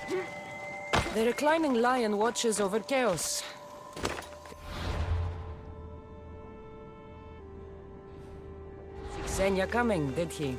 The reclining lion watches over chaos. Xenia coming, did he?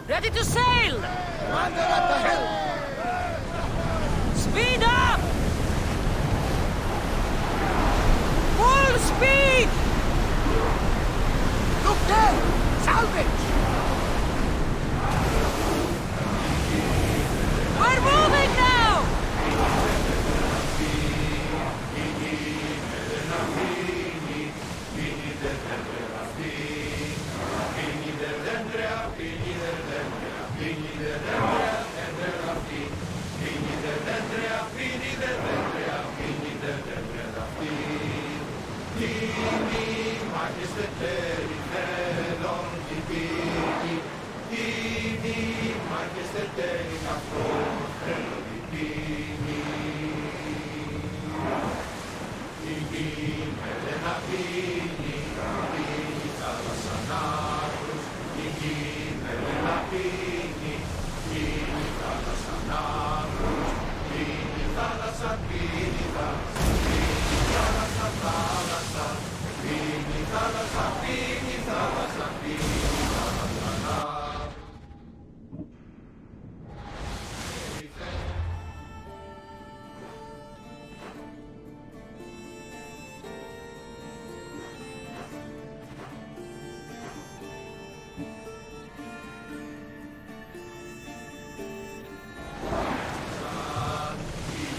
Ready to sail! Commander at the helm! Speed up! Full speed! Look there! Salvage! We're moving now!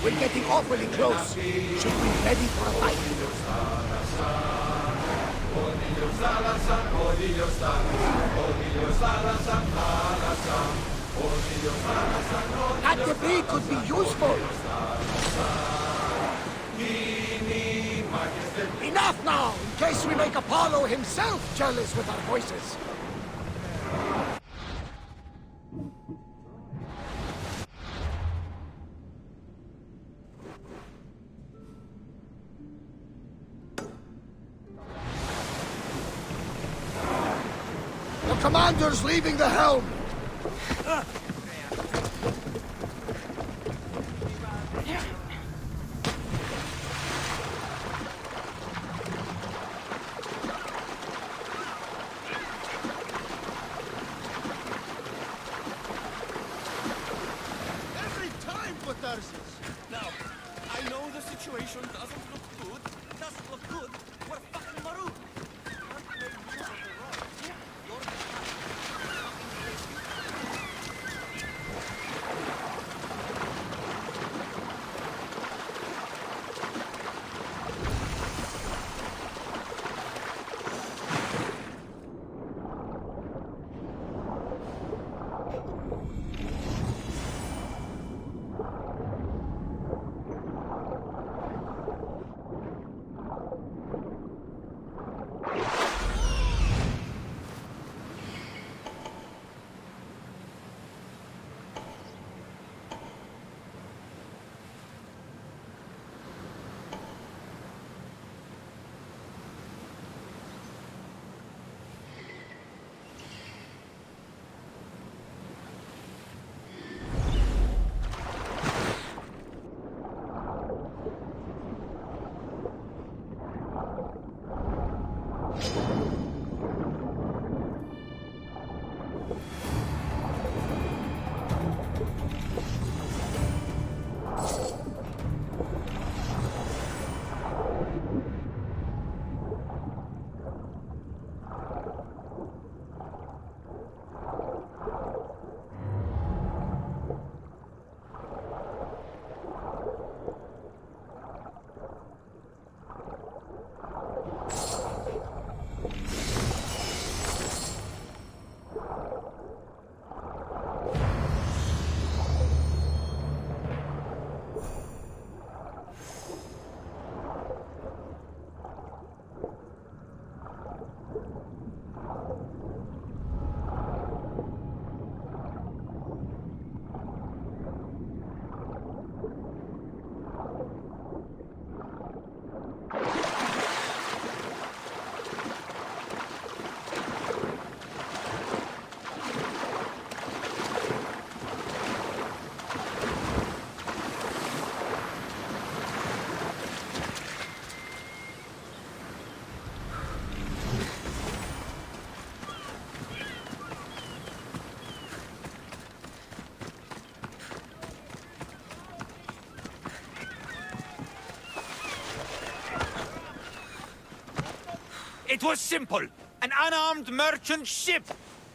We're getting awfully close. Should be ready for a fight. That debris could be useful. Enough now, in case we make Apollo himself jealous with our voices. The commander's leaving the helm. Every time for Tarsus. Now, I know the situation doesn't look good. It doesn't look good. We're fucking maroon. Can't make use of the rock. You're It was simple. An unarmed merchant ship.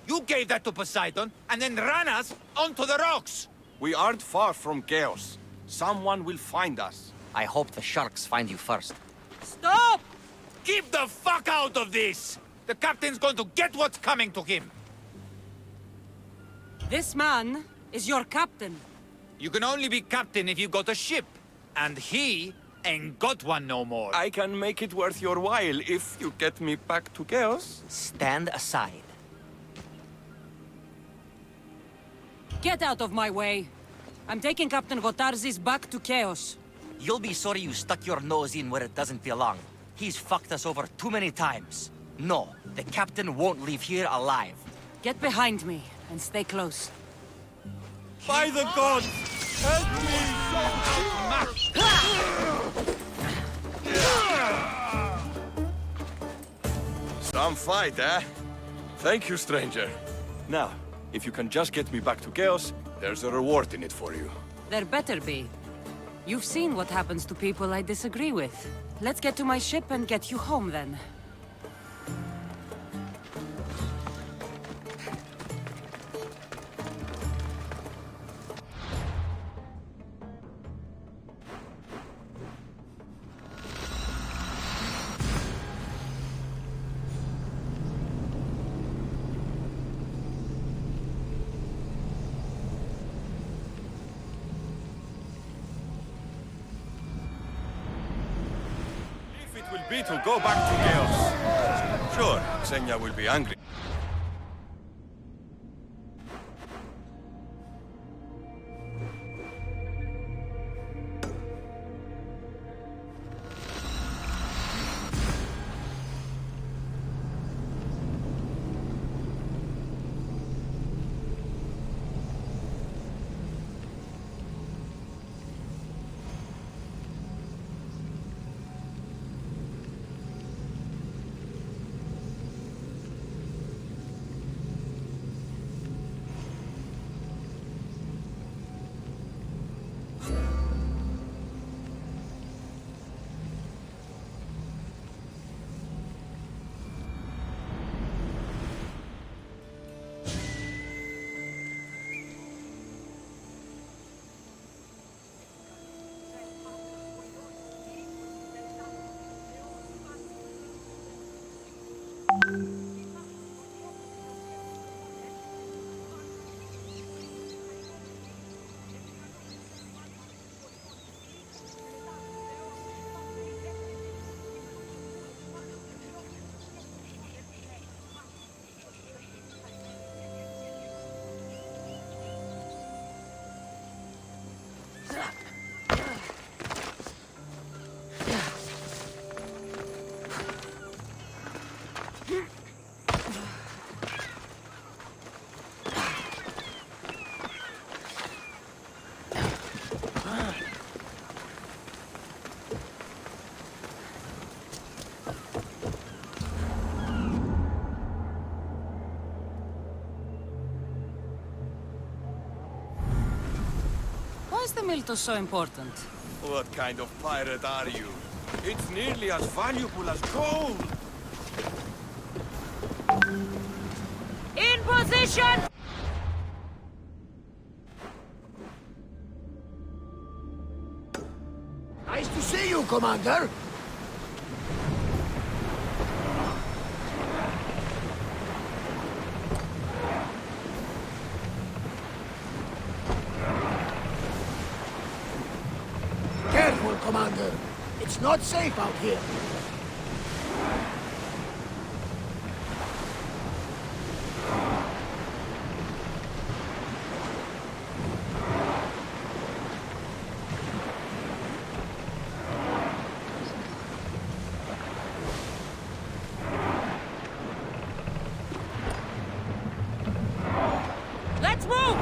You gave that to Poseidon, and then ran us onto the rocks. We aren't far from chaos. Someone will find us. I hope the sharks find you first. Stop! Keep the fuck out of this! The captain's going to get what's coming to him. This man is your captain. You can only be captain if you got a ship. And he ain't got one no more. I can make it worth your while if you get me back to chaos. Stand aside. Get out of my way. I'm taking Captain Gotarzis back to Chaos. You'll be sorry you stuck your nose in where it doesn't belong. He's fucked us over too many times. No, the captain won't leave here alive. Get behind me and stay close. By the gods! Help me! Some fight, eh? Thank you, stranger. Now, if you can just get me back to chaos, there's a reward in it for you. There better be. You've seen what happens to people I disagree with. Let's get to my ship and get you home then. If it will be to go back to chaos. Sure, Xenia will be angry. Why is the Miltos so important? What kind of pirate are you? It's nearly as valuable as gold! In position! Nice to see you, Commander. Careful, Commander. It's not safe out here. Let's move!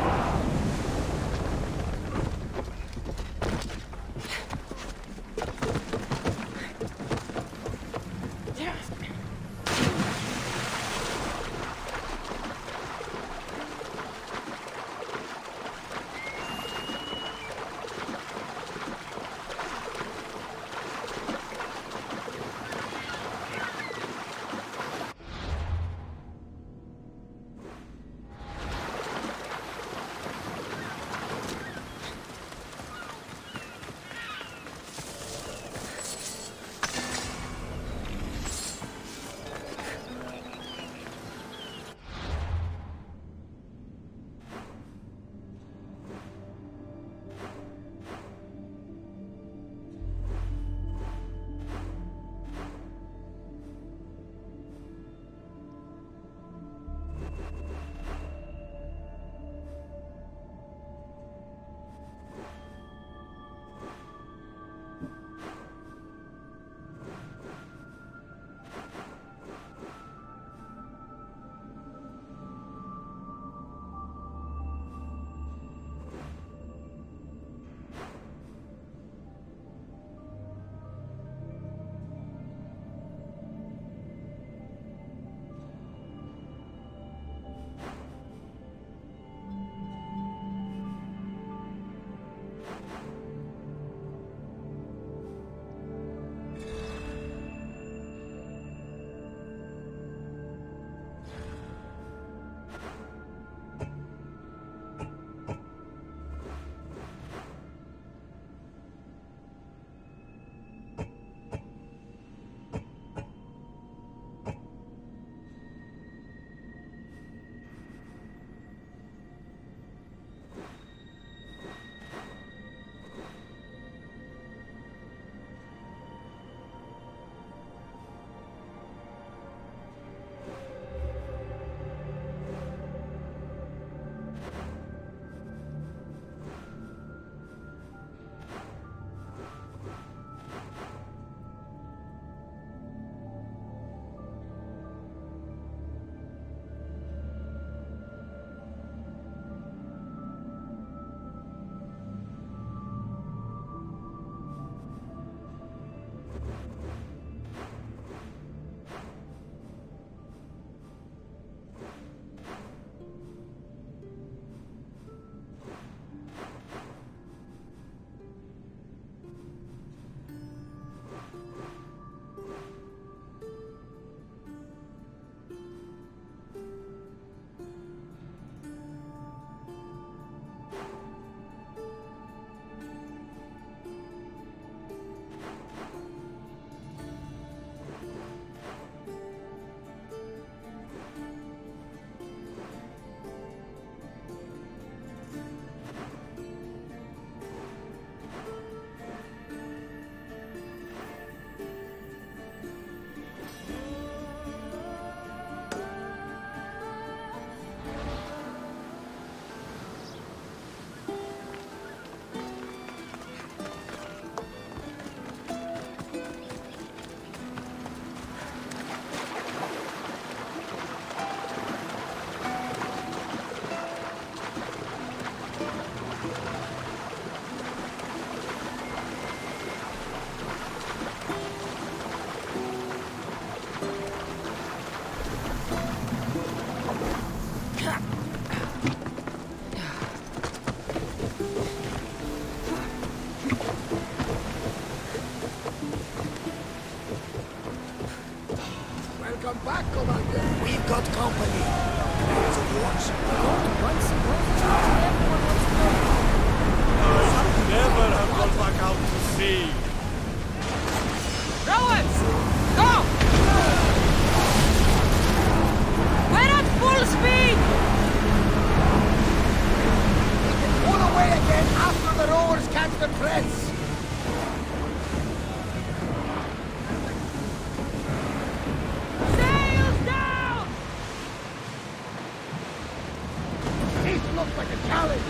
looks like a challenge.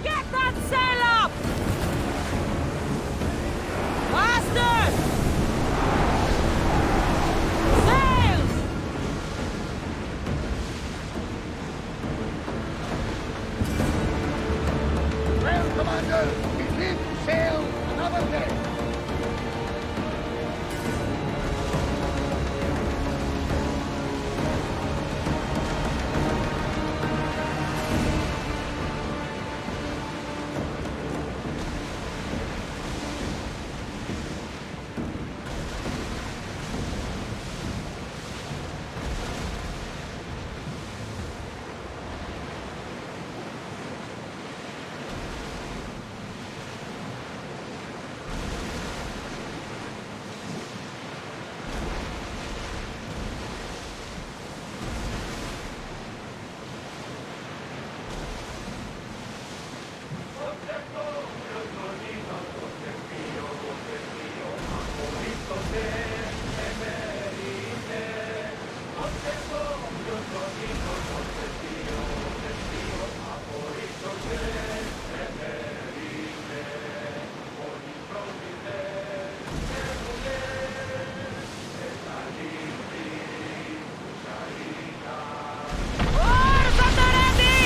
Get that sail up! Faster! Sails! Well, Commander, we live to sail another day. Oars at the ready!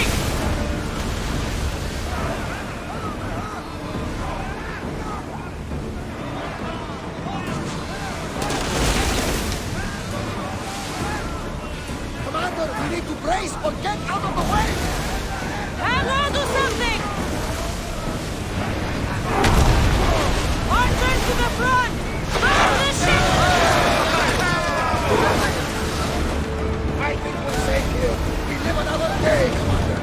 Commander, we need to brace or get out of the way! Everyone do something! Archers to the front! Fire the ship! I think we're safe here. We live another day, Commander.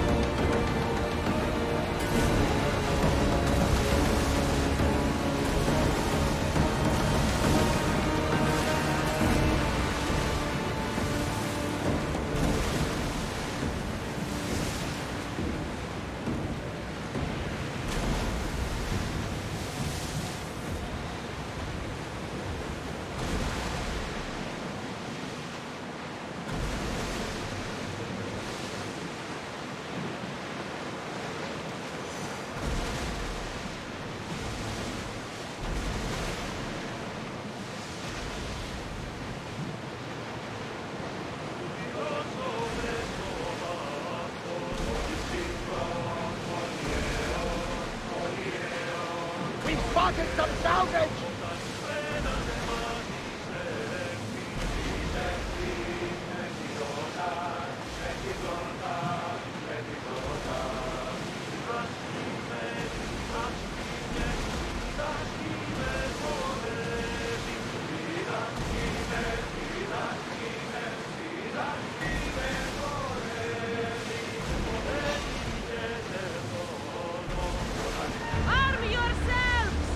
We've spotted some salvage! Arm yourselves!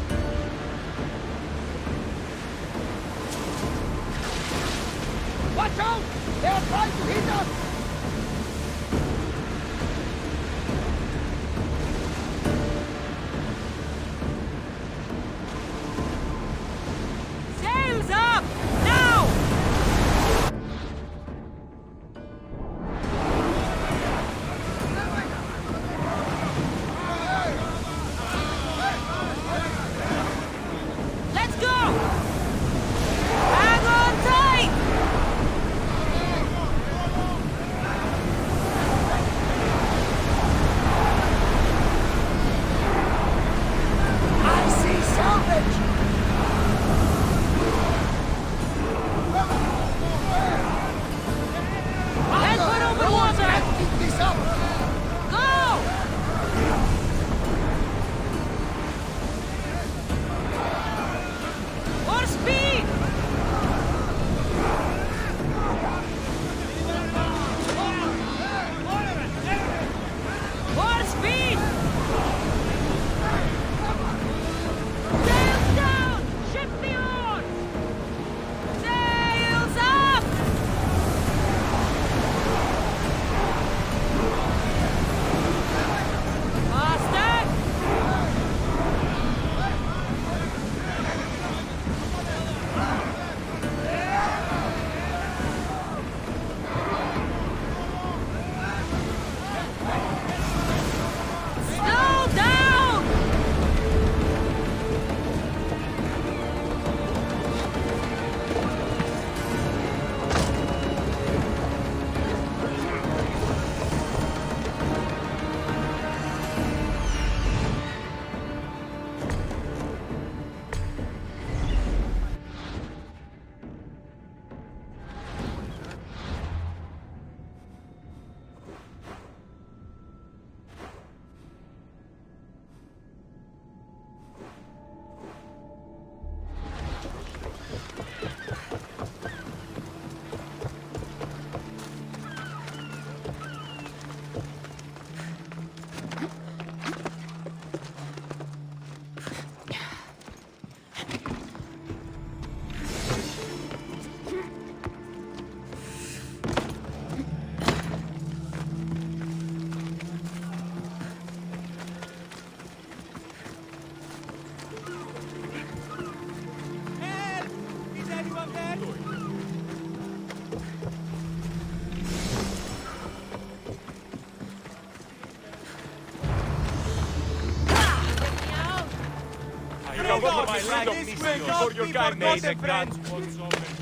for my freedom, for your kindness. May the gods watch over you.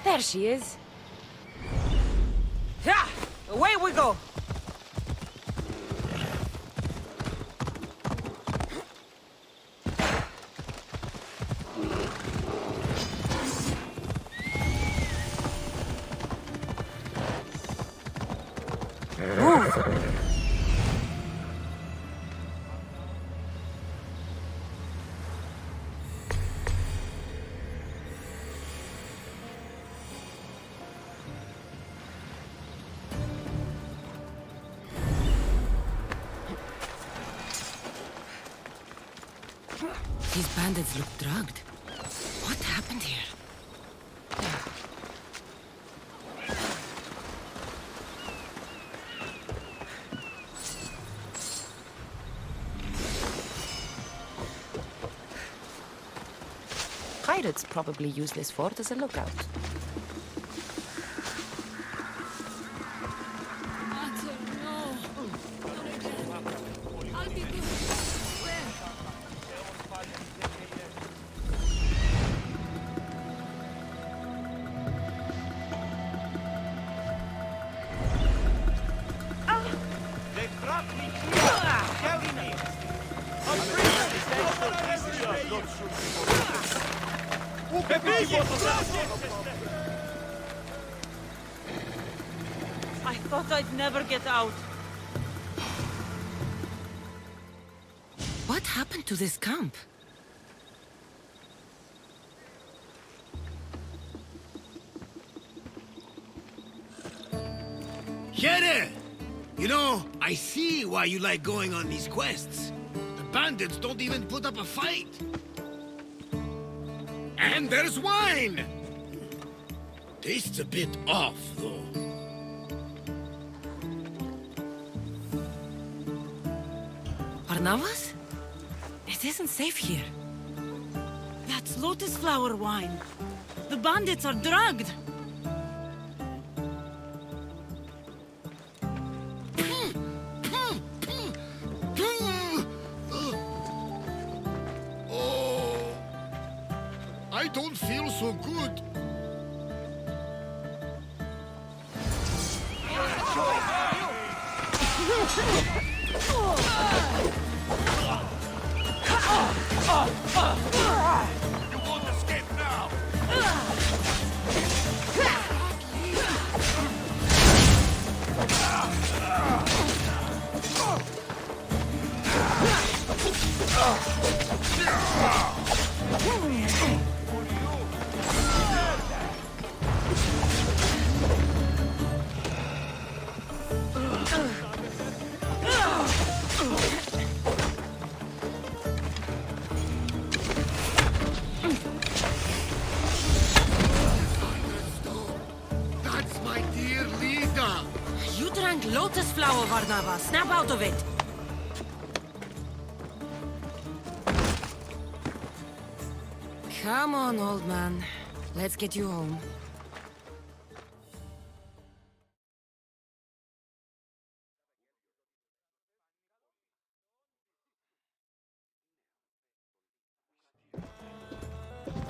There she is. Yeah, away we go. These bandits look drugged. What happened here? Pirates probably use this fort as a lookout. They trapped me here. Carry me. I thought I'd never get out. What happened to this camp? Here! You know, I see why you like going on these quests. The bandits don't even put up a fight. And there's wine! Tastes a bit off, though. Barnabas? It isn't safe here. That's lotus flower wine. The bandits are drugged. Oh, I don't feel so good. You won't escape now. That's my dear leader. You drank lotus flower, Barnabas. Snap out of it. Come on, old man. Let's get you home.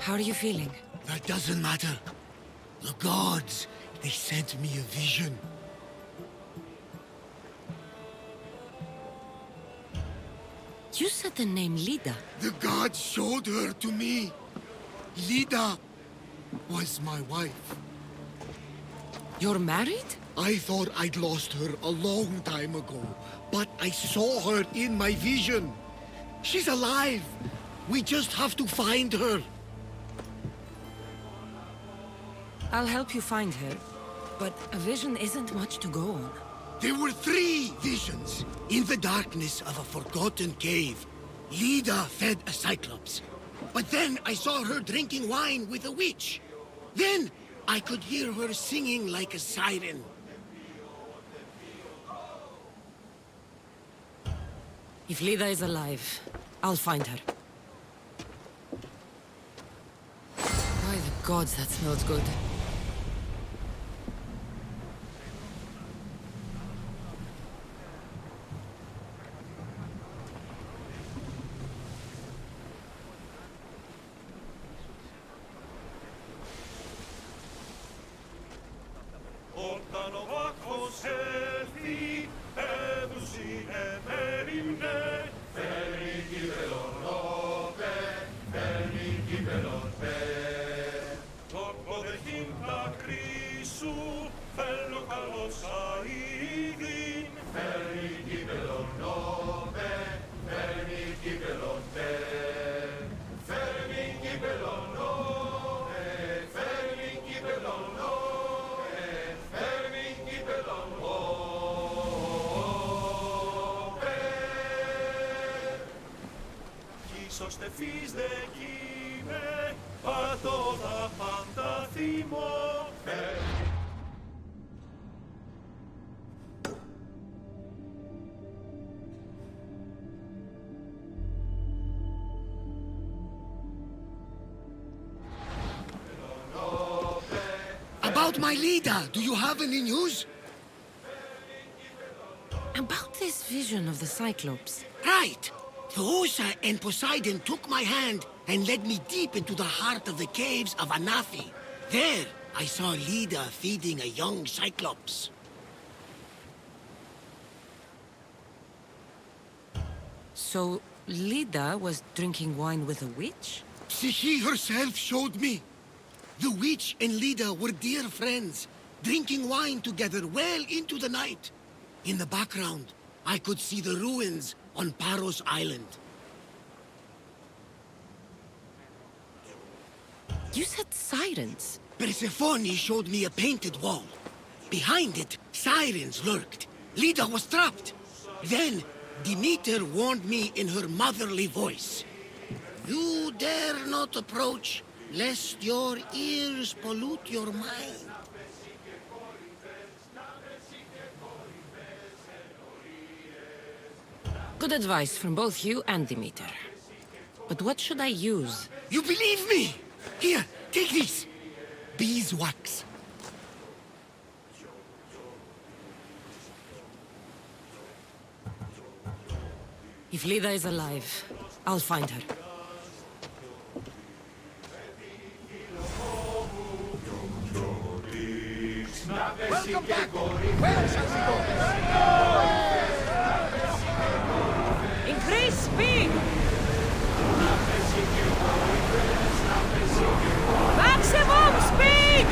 How are you feeling? That doesn't matter. The gods, they sent me a vision. You said the name Lida. The gods showed her to me. Lida was my wife. You're married? I thought I'd lost her a long time ago, but I saw her in my vision. She's alive. We just have to find her. I'll help you find her, but a vision isn't much to go on. There were 3 visions. In the darkness of a forgotten cave, Lida fed a cyclops. But then I saw her drinking wine with a witch. Then I could hear her singing like a siren. If Lida is alive, I'll find her. By the gods, that smells good. Όταν ο βάκχος έλθει, έδουση εμέριμνε, φέρνει κύπελον όπε, φέρνει κύπελον πέ. Το ποδεχήν τα κρίσου, θέλω καλός αίδιν, φέρνει κύπελον όπε, φέρνει κύπελον πέ. Φέρνει κύπελον όπε, φέρνει κύπελον όπε, φέρνει κύπελον όπε. ώστε φύς δεν κείνε, πάτω τα πάντα θυμώμαι. About my leader, do you have any news? About this vision of the Cyclops. Right. Theosa and Poseidon took my hand and led me deep into the heart of the caves of Anafi. There, I saw Leda feeding a young Cyclops. So, Leda was drinking wine with a witch? She herself showed me. The witch and Leda were dear friends, drinking wine together well into the night. In the background, I could see the ruins on Paros Island. You said sirens. Persephone showed me a painted wall. Behind it, sirens lurked. Leda was trapped. Then, Demeter warned me in her motherly voice. You dare not approach, lest your ears pollute your mind. Good advice from both you and Demeter. But what should I use? You believe me? Here, take this. Beeswax. If Leda is alive, I'll find her. Welcome back! Where shall we go? Increase speed! Maximum speed!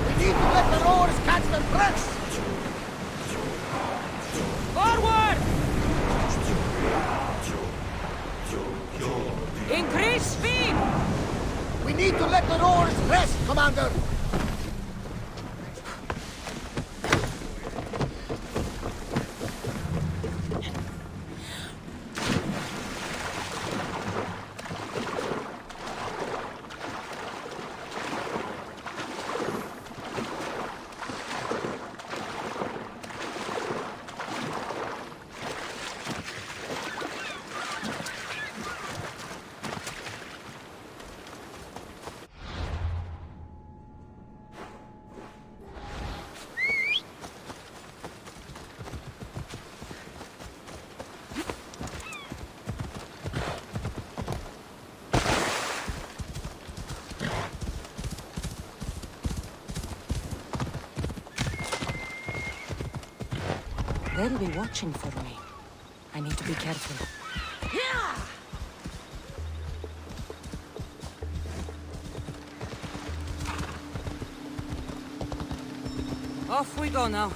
We need to let the oars catch their breaths! Forward! Increase speed! We need to let the oars rest, Commander! They'll be watching for me. I need to be careful. Off we go now.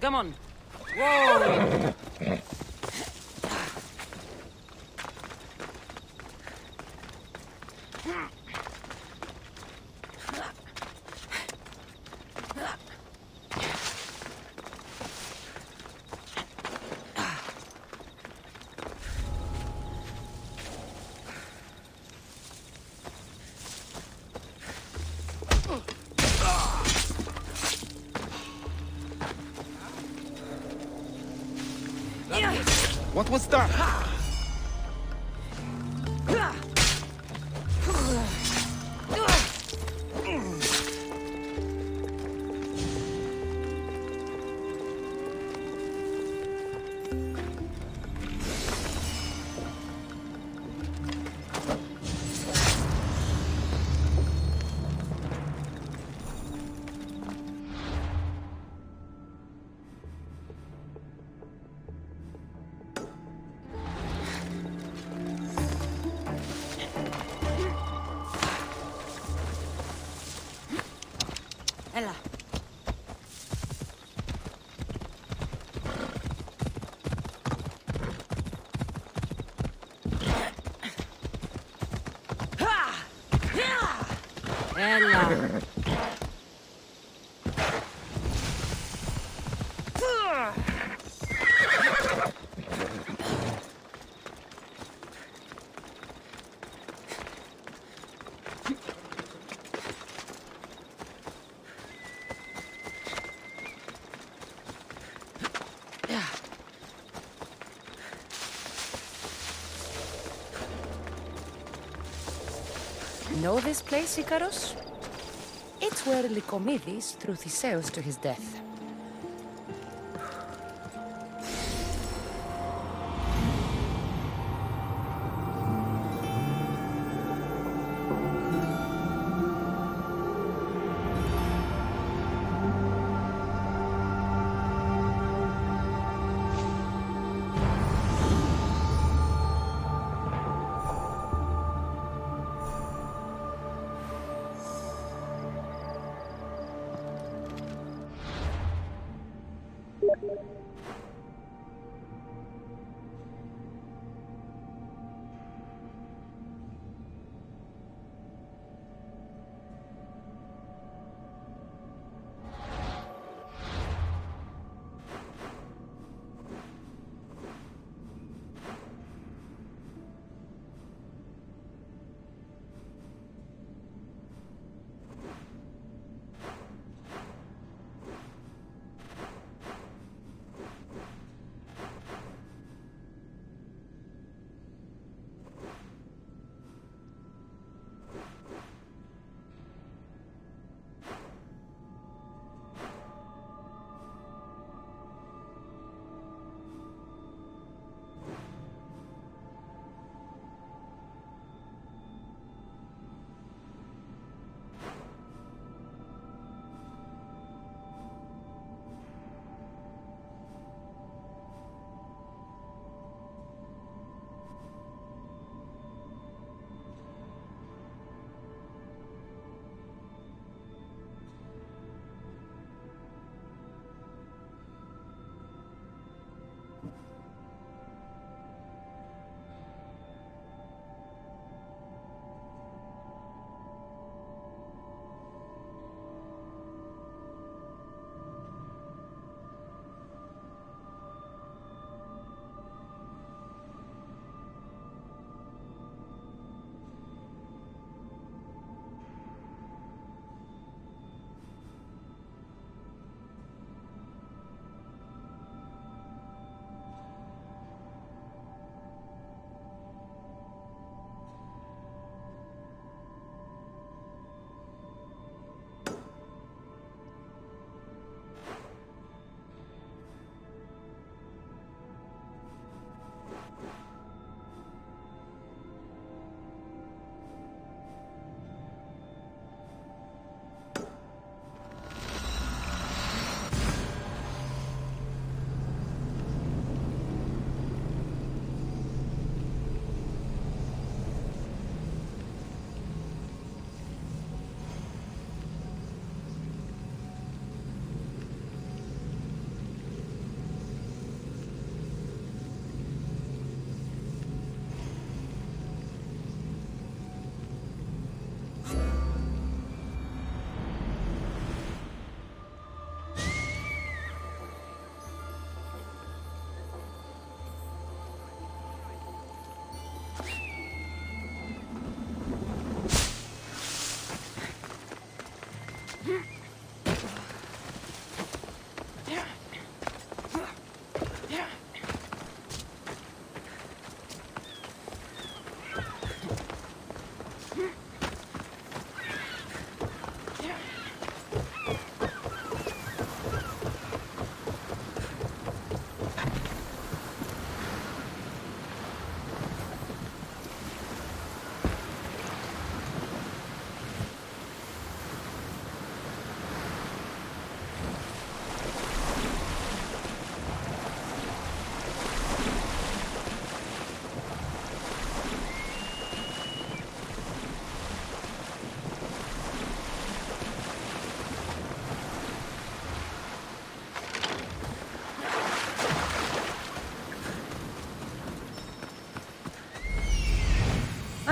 Come on. Whoa! What was that? Ella. Ella. Know this place, Icaros? It's where Lycomedes threw Theseus to his death.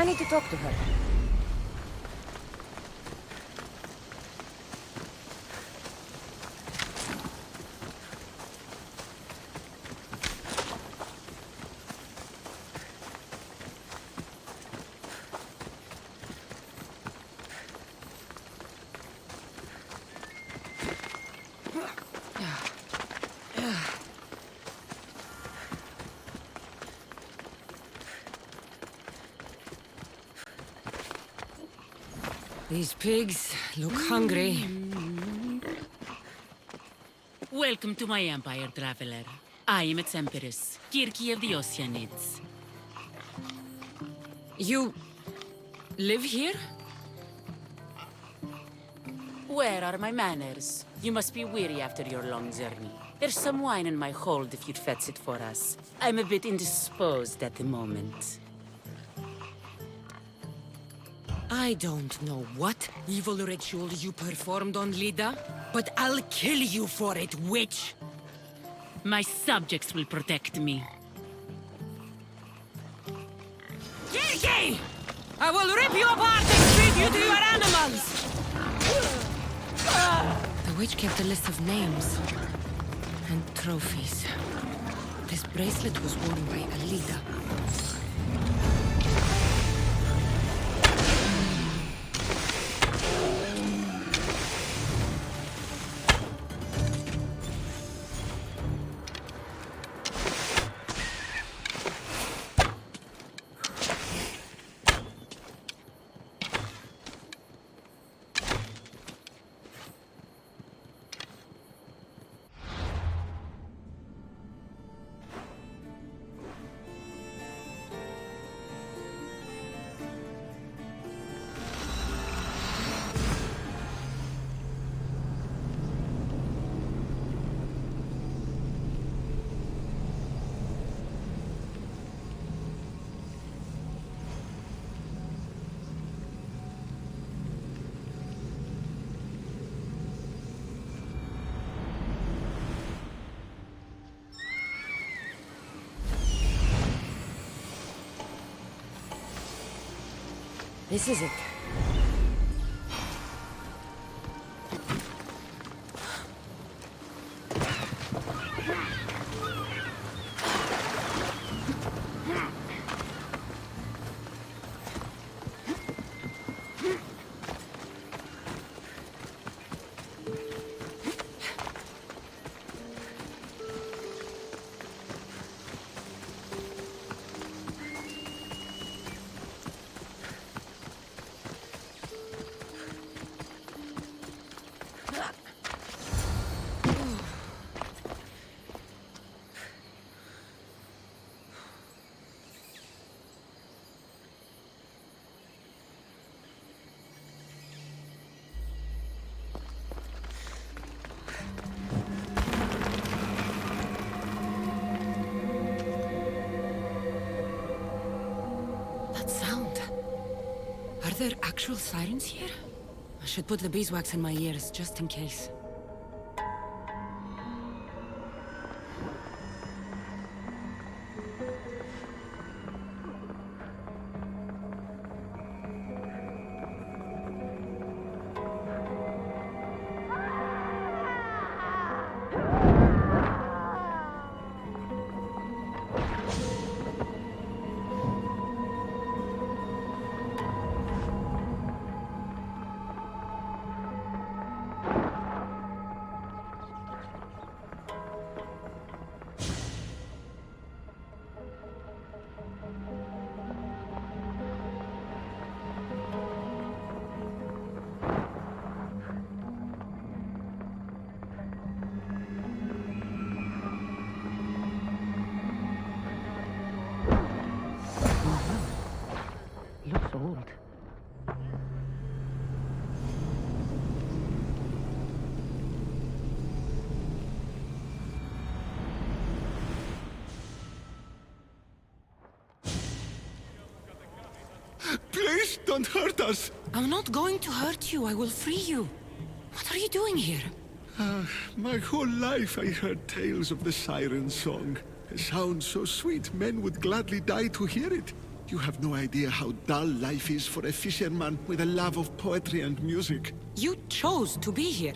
I need to talk to her. These pigs look hungry. Welcome to my empire, traveler. I am its empress, Kirki of the Oceanids. You live here? Where are my manners? You must be weary after your long journey. There's some wine in my hold if you'd fetch it for us. I'm a bit indisposed at the moment. I don't know what evil ritual you performed on Lida, but I'll kill you for it, witch! My subjects will protect me. Kirki! I will rip you apart and feed you to your animals! The witch kept a list of names and trophies. This bracelet was worn by Alida. This is it. That sound. Are there actual sirens here? I should put the beeswax in my ears, just in case. Looks old. Please don't hurt us! I'm not going to hurt you. I will free you. What are you doing here? My whole life I heard tales of the siren song. It sounds so sweet, men would gladly die to hear it. You have no idea how dull life is for a fisherman with a love of poetry and music. You chose to be here.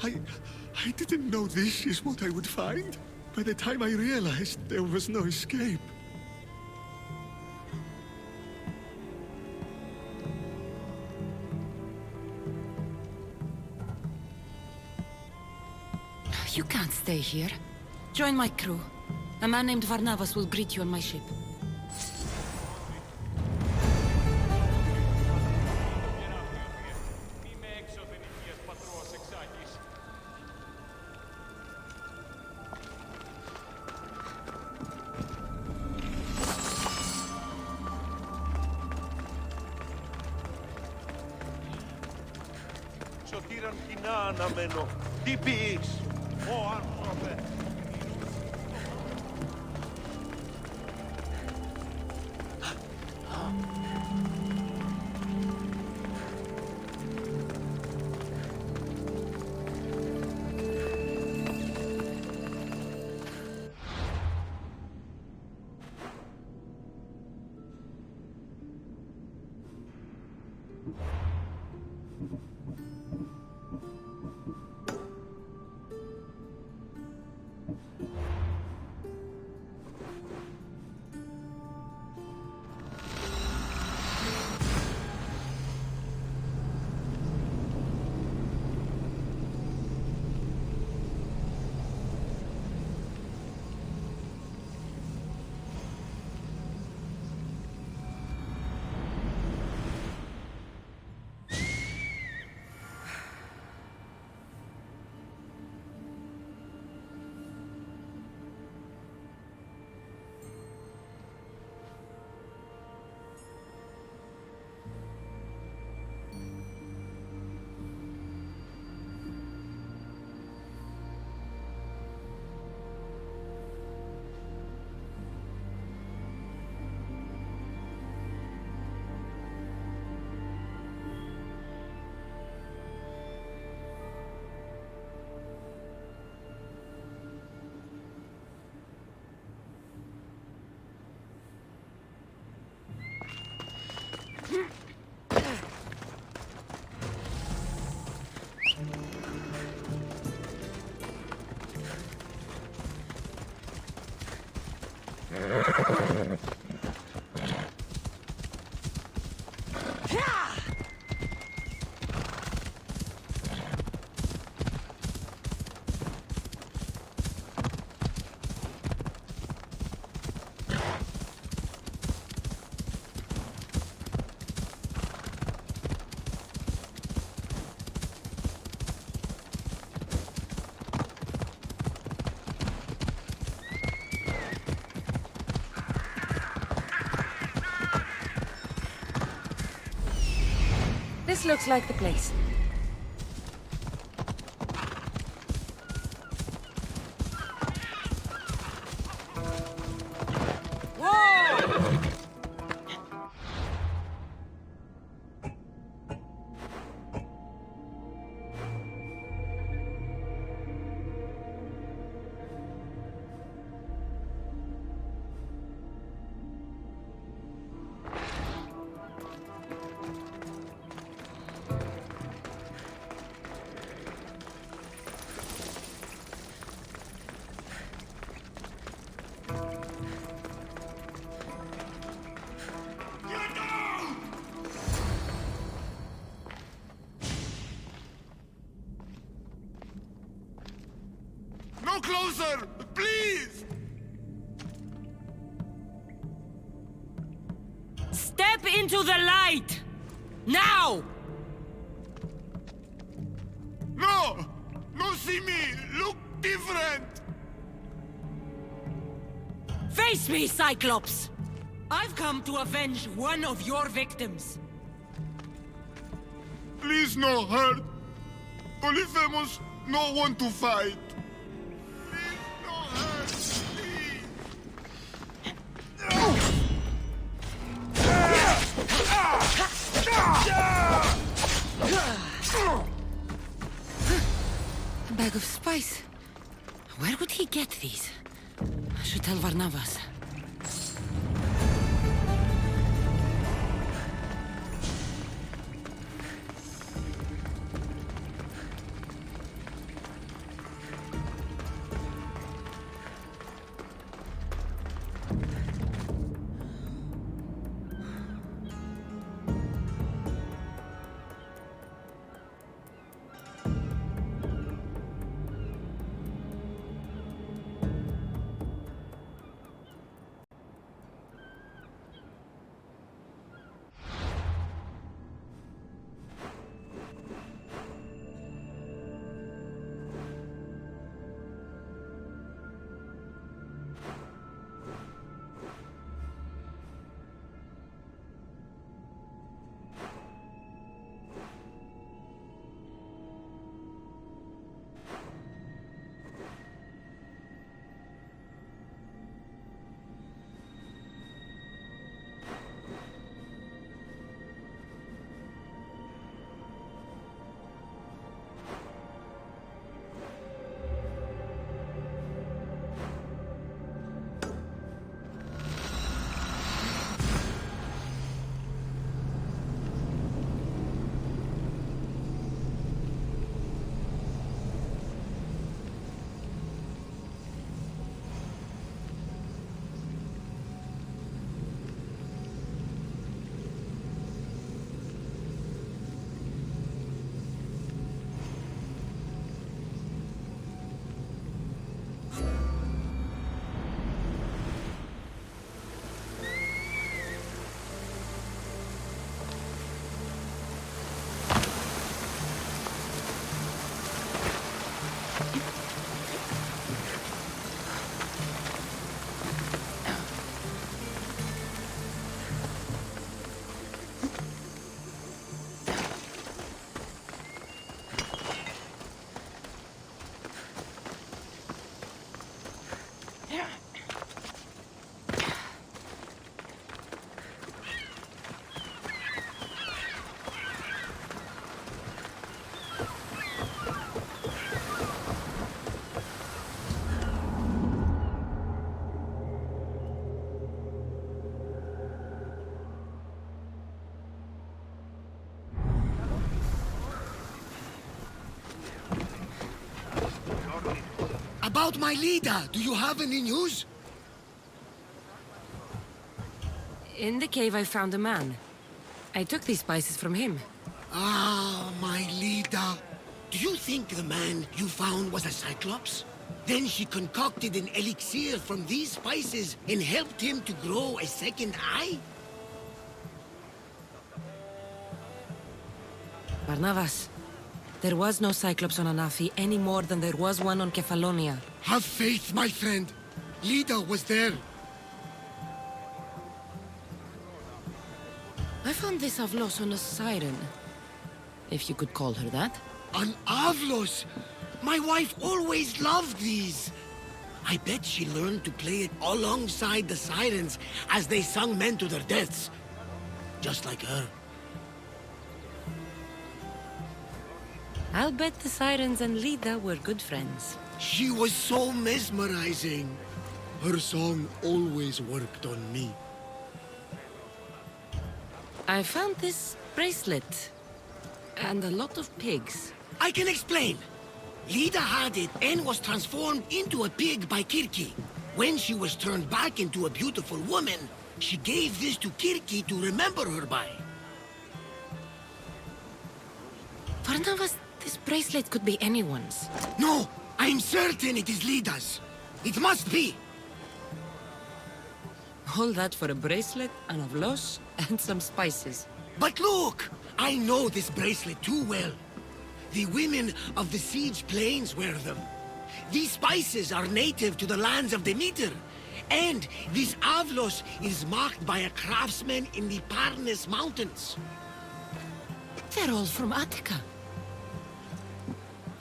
I didn't know this is what I would find. By the time I realized there was no escape. You can't stay here. Join my crew. A man named Varnavas will greet you on my ship. Σωτήραν κοινά αναμένω. Τι πεις, ο άνθρωπε. This looks like the place. No closer! Please! Step into the light! Now! No! No see me! Look different! Face me, Cyclops! I've come to avenge one of your victims. Please no hurt. Polyphemus no want to fight. Please no hurt. Please. A bag of spice. Where would he get these? I should tell Varnavas. About my leader, do you have any news? In the cave, I found a man. I took these spices from him. Ah, my leader. Do you think the man you found was a Cyclops? Then she concocted an elixir from these spices and helped him to grow a second eye? Barnabas, there was no Cyclops on Anafi any more than there was one on Kefalonia. Have faith, my friend. Lida was there. I found this Avlos on a siren. If you could call her that. An Avlos! My wife always loved these. I bet she learned to play it alongside the sirens as they sung men to their deaths. Just like her. I'll bet the sirens and Lida were good friends. She was so mesmerizing. Her song always worked on me. I found this bracelet. And a lot of pigs. I can explain. Lida had it and was transformed into a pig by Kirki. When she was turned back into a beautiful woman, she gave this to Kirki to remember her by. Barnabas, this bracelet could be anyone's. No, I'm certain it is Lida's. It must be. All that for a bracelet, an avlos, and some spices. But look! I know this bracelet too well. The women of the Siege Plains wear them. These spices are native to the lands of Demeter. And this Avlos is marked by a craftsman in the Parnes Mountains. They're all from Attica.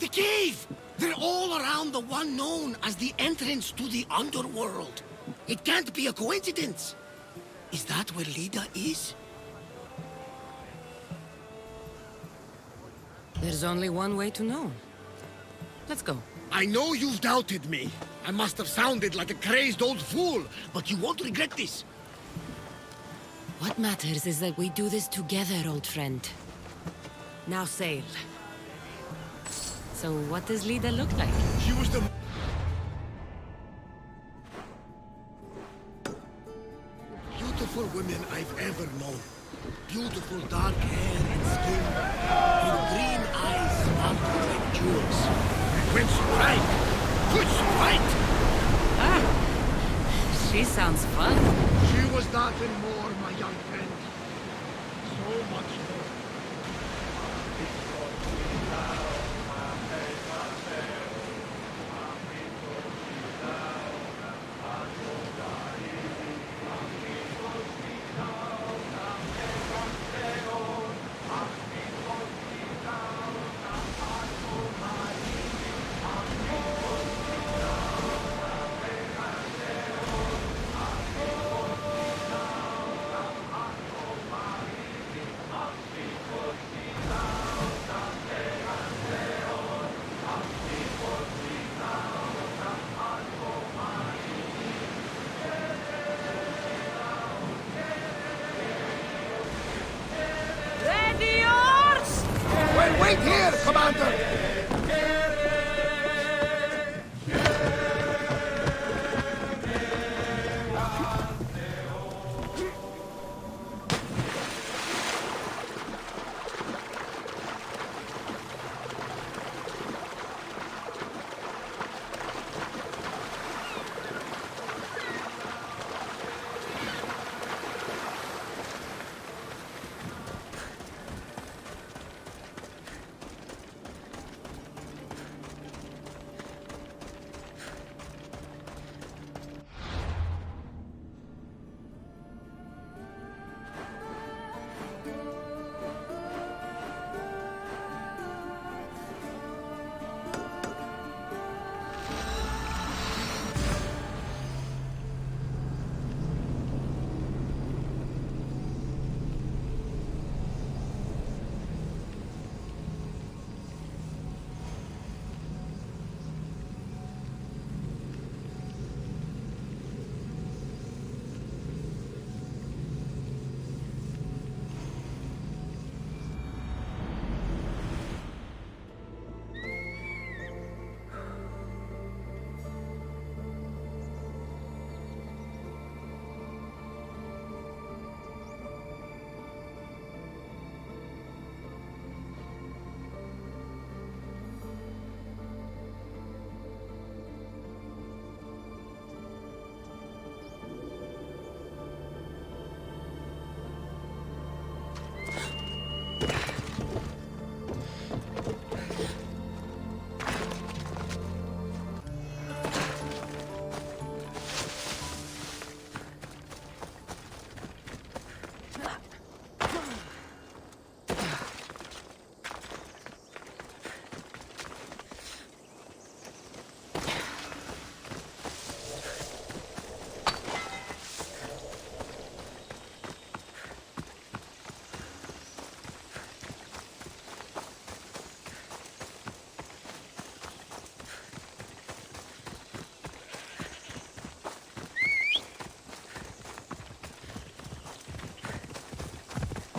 The cave! They're all around the one known as the entrance to the underworld. It can't be a coincidence. Is that where Lida is? There's only one way to know. Let's go. I know you've doubted me. I must have sounded like a crazed old fool, but you won't regret this. What matters is that we do this together, old friend. Now sail. So what does Lida look like? She was the... beautiful women I've ever known. Beautiful dark hair and skin. Her green eyes sparkled like jewels. And when she cried, could she fight? Ah, she sounds fun. She was that and more, my young friend. So much more. Wait here, Commander!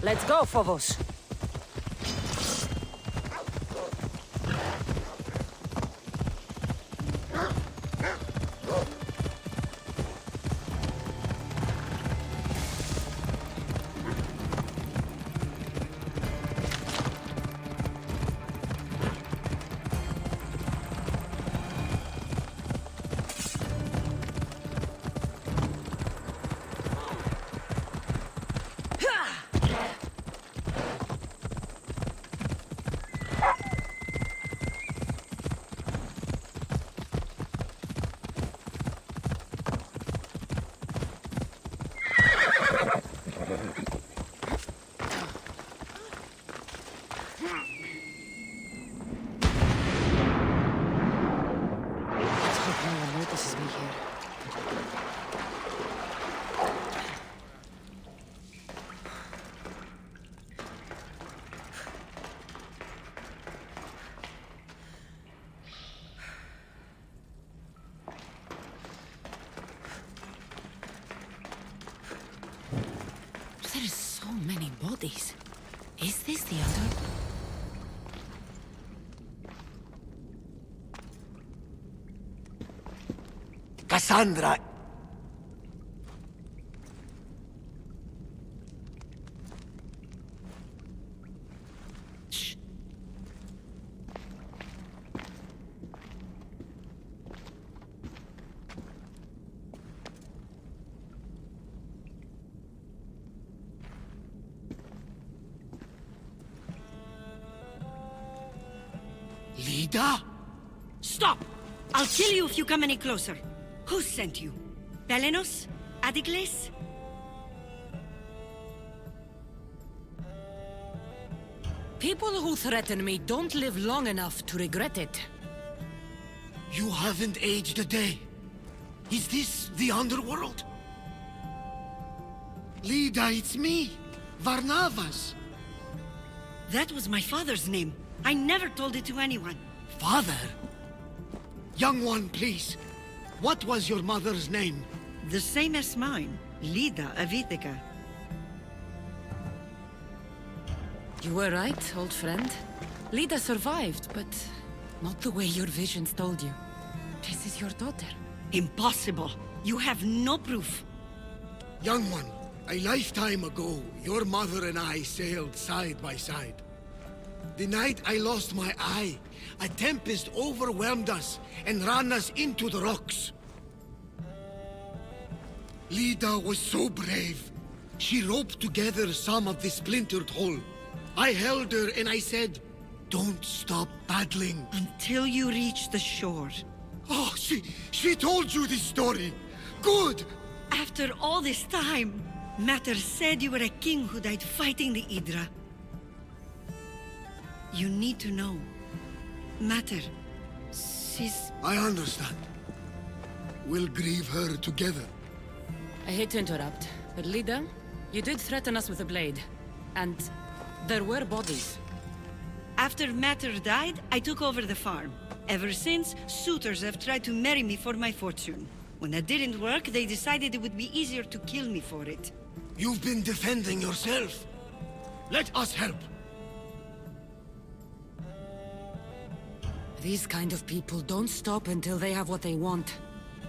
Let's go, Phobos. There are so many bodies. Is this the other? Cassandra! Shh. Lida? Stop! I'll kill you if you come any closer. Who sent you? Belenos? Adigles? People who threaten me don't live long enough to regret it. You haven't aged a day. Is this the underworld? Lida, it's me, Varnavas. That was my father's name. I never told it to anyone. Father? Young one, please. What was your mother's name? The same as mine. Lida Avitica. You were right, old friend. Lida survived, but not the way your visions told you. This is your daughter. Impossible. You have no proof. Young one, a lifetime ago, your mother and I sailed side by side. The night I lost my eye, a tempest overwhelmed us and ran us into the rocks. Lida was so brave. She roped together some of the splintered hull. I held her and I said, "Don't stop paddling." Until you reach the shore. Oh, she told you this story. Good! After all this time, Mater said you were a king who died fighting the Hydra. You need to know. Mater, she's... I understand. We'll grieve her together. I hate to interrupt, but Lida, you did threaten us with a blade. And there were bodies. After Mater died, I took over the farm. Ever since, suitors have tried to marry me for my fortune. When that didn't work, they decided it would be easier to kill me for it. You've been defending yourself. Let us help. These kind of people don't stop until they have what they want.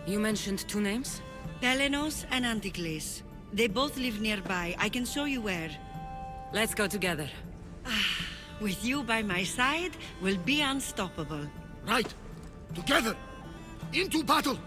You mentioned two names? Belenos and Antigles. They both live nearby. I can show you where. Let's go together. With you by my side, we'll be unstoppable. Right. Together. Into battle.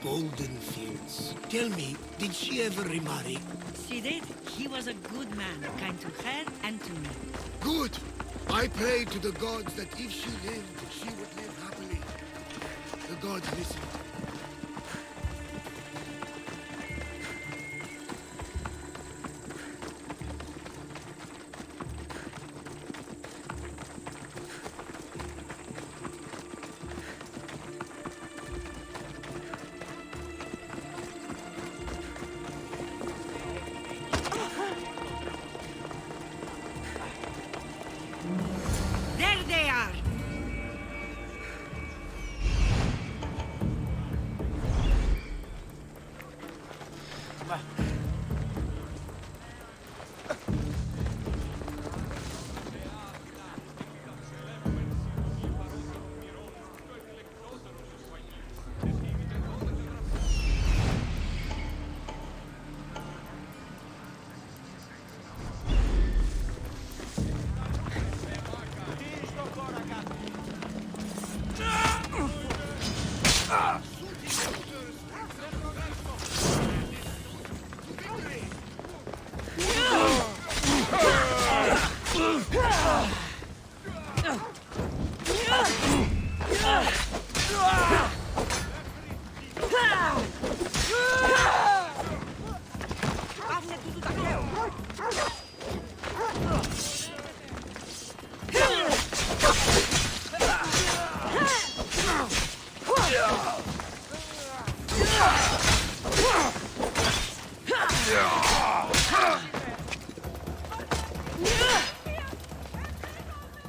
golden fields. Tell me, did she ever remarry? She did. He was a good man, kind to her and to me. Good! I pray to the gods that if she lived, she would live happily. The gods listened. There they are!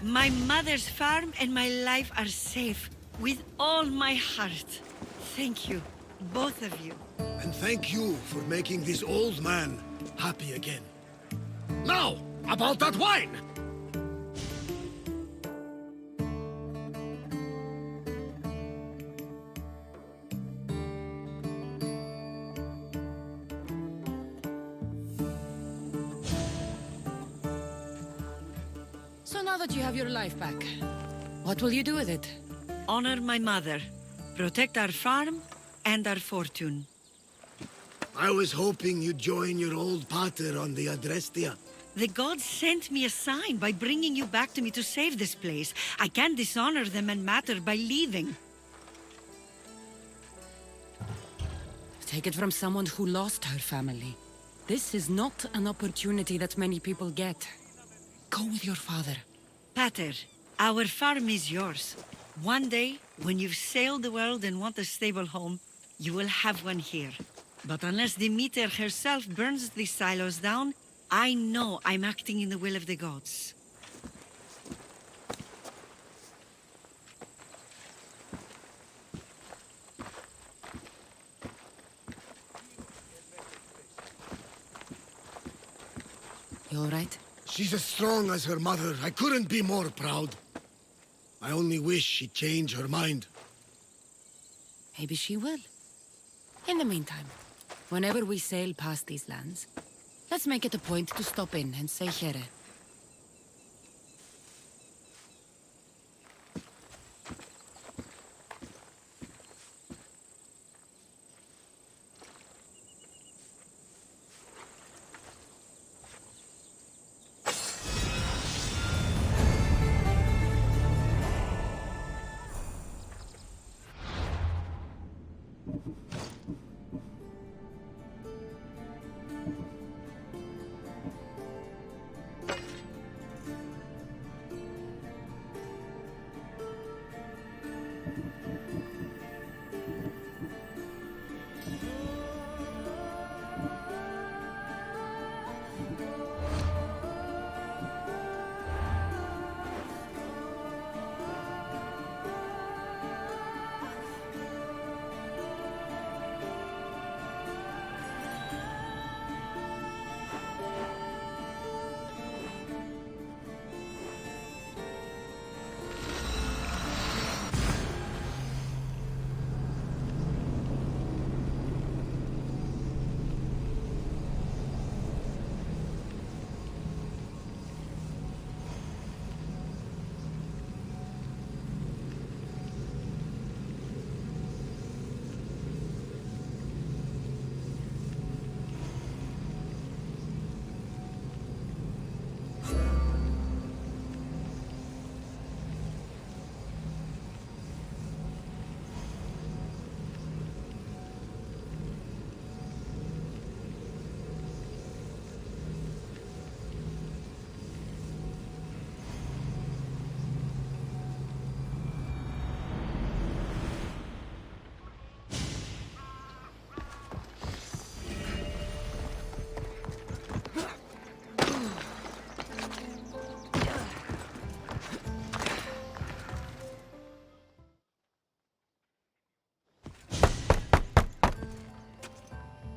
My mother's farm and my life are safe. With all my heart. Thank you, both of you. And thank you for making this old man happy again. Now, about that wine! So now that you have your life back, what will you do with it? Honor my mother. Protect our farm and our fortune. I was hoping you'd join your old pater on the Adrestia. The gods sent me a sign by bringing you back to me to save this place. I can't dishonor them and Mater by leaving. Take it from someone who lost her family. This is not an opportunity that many people get. Go with your father. Pater, our farm is yours. One day, when you've sailed the world and want a stable home, you will have one here. But unless Demeter herself burns these silos down, I know I'm acting in the will of the gods. You all right? She's as strong as her mother. I couldn't be more proud. I only wish she'd change her mind. Maybe she will. In the meantime, whenever we sail past these lands, let's make it a point to stop in and say here.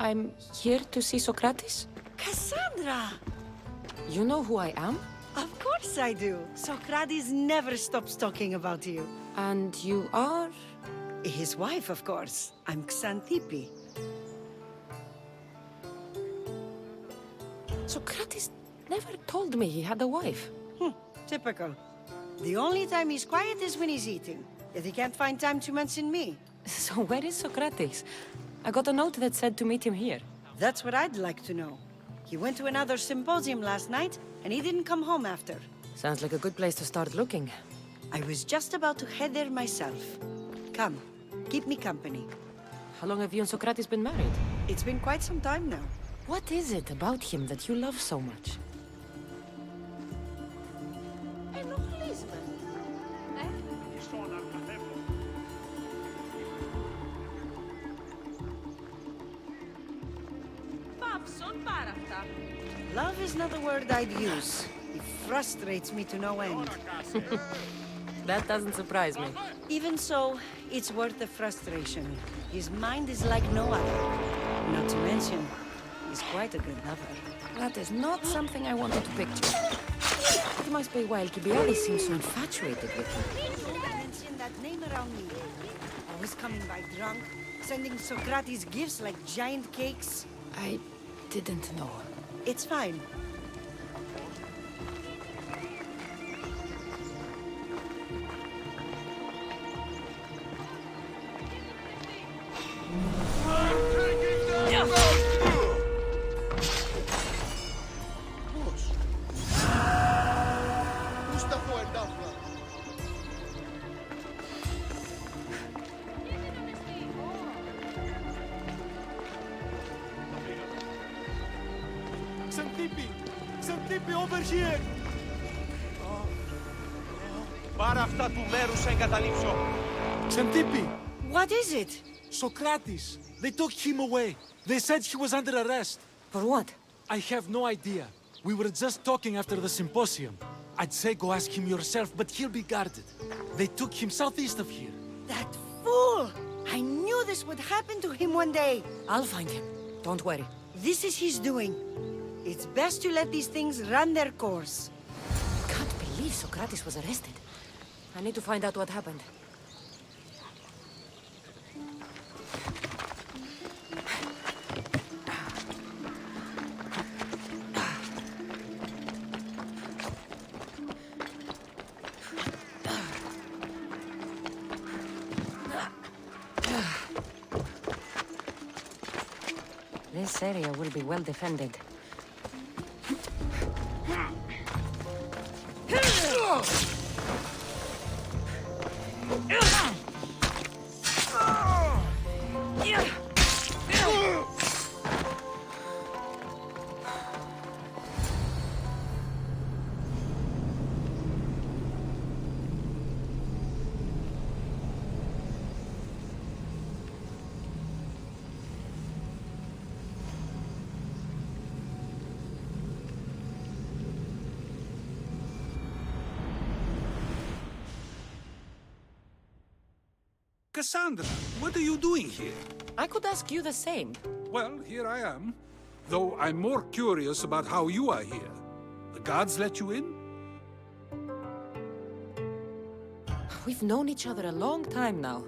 I'm here to see Socrates? Cassandra! You know who I am? Of course I do. Socrates never stops talking about you. And you are? His wife, of course. I'm Xanthippe. Socrates never told me he had a wife. Typical. The only time he's quiet is when he's eating. Yet he can't find time to mention me. So where is Socrates? I got a note that said to meet him here. That's what I'd like to know. He went to another symposium last night, and he didn't come home after. Sounds like a good place to start looking. I was just about to head there myself. Come, keep me company. How long have you and Socrates been married? It's been quite some time now. What is it about him that you love so much? Love is not a word I'd use. It frustrates me to no end. That doesn't surprise me. Even so, it's worth the frustration. His mind is like no other. Not to mention, he's quite a good lover. That is not something I wanted to picture. It must be why Alcibiades seems so infatuated with him. Don't mention that name around me. Always coming by drunk, sending Socrates gifts like giant cakes. I didn't know. It's fine. Xanthippe, over here! Πάρ' αυτά του μέρους σε εγκαταλείψω. Xanthippe! What is it? Socrates! They took him away. They said he was under arrest. For what? I have no idea. We were just talking after the symposium. I'd say go ask him yourself, but he'll be guarded. They took him southeast of here. That fool! I knew this would happen to him one day. I'll find him. Don't worry. This is his doing. It's best to let these things run their course. Can't believe Socrates was arrested. I need to find out what happened. This area will be well defended. Cassandra, what are you doing here? I could ask you the same. Well, here I am. Though I'm more curious about how you are here. The guards let you in? We've known each other a long time now.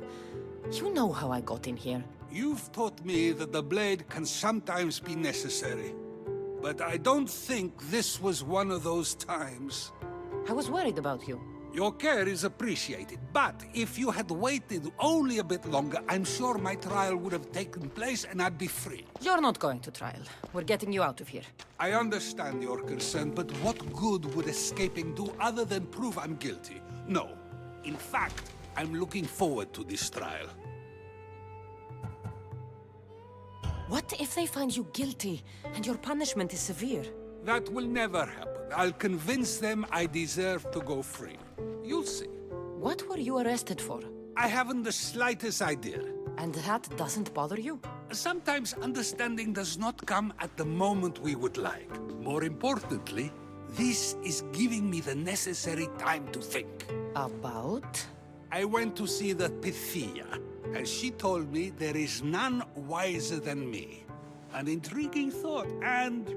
You know how I got in here. You've taught me that the blade can sometimes be necessary. But I don't think this was one of those times. I was worried about you. Your care is appreciated, but if you had waited only a bit longer, I'm sure my trial would have taken place and I'd be free. You're not going to trial. We're getting you out of here. I understand your concern, but what good would escaping do other than prove I'm guilty? No. In fact, I'm looking forward to this trial. What if they find you guilty and your punishment is severe? That will never happen. I'll convince them I deserve to go free. You'll see. What were you arrested for? I haven't the slightest idea. And that doesn't bother you? Sometimes understanding does not come at the moment we would like. More importantly, this is giving me the necessary time to think. About? I went to see the Pythia, and she told me there is none wiser than me. An intriguing thought, and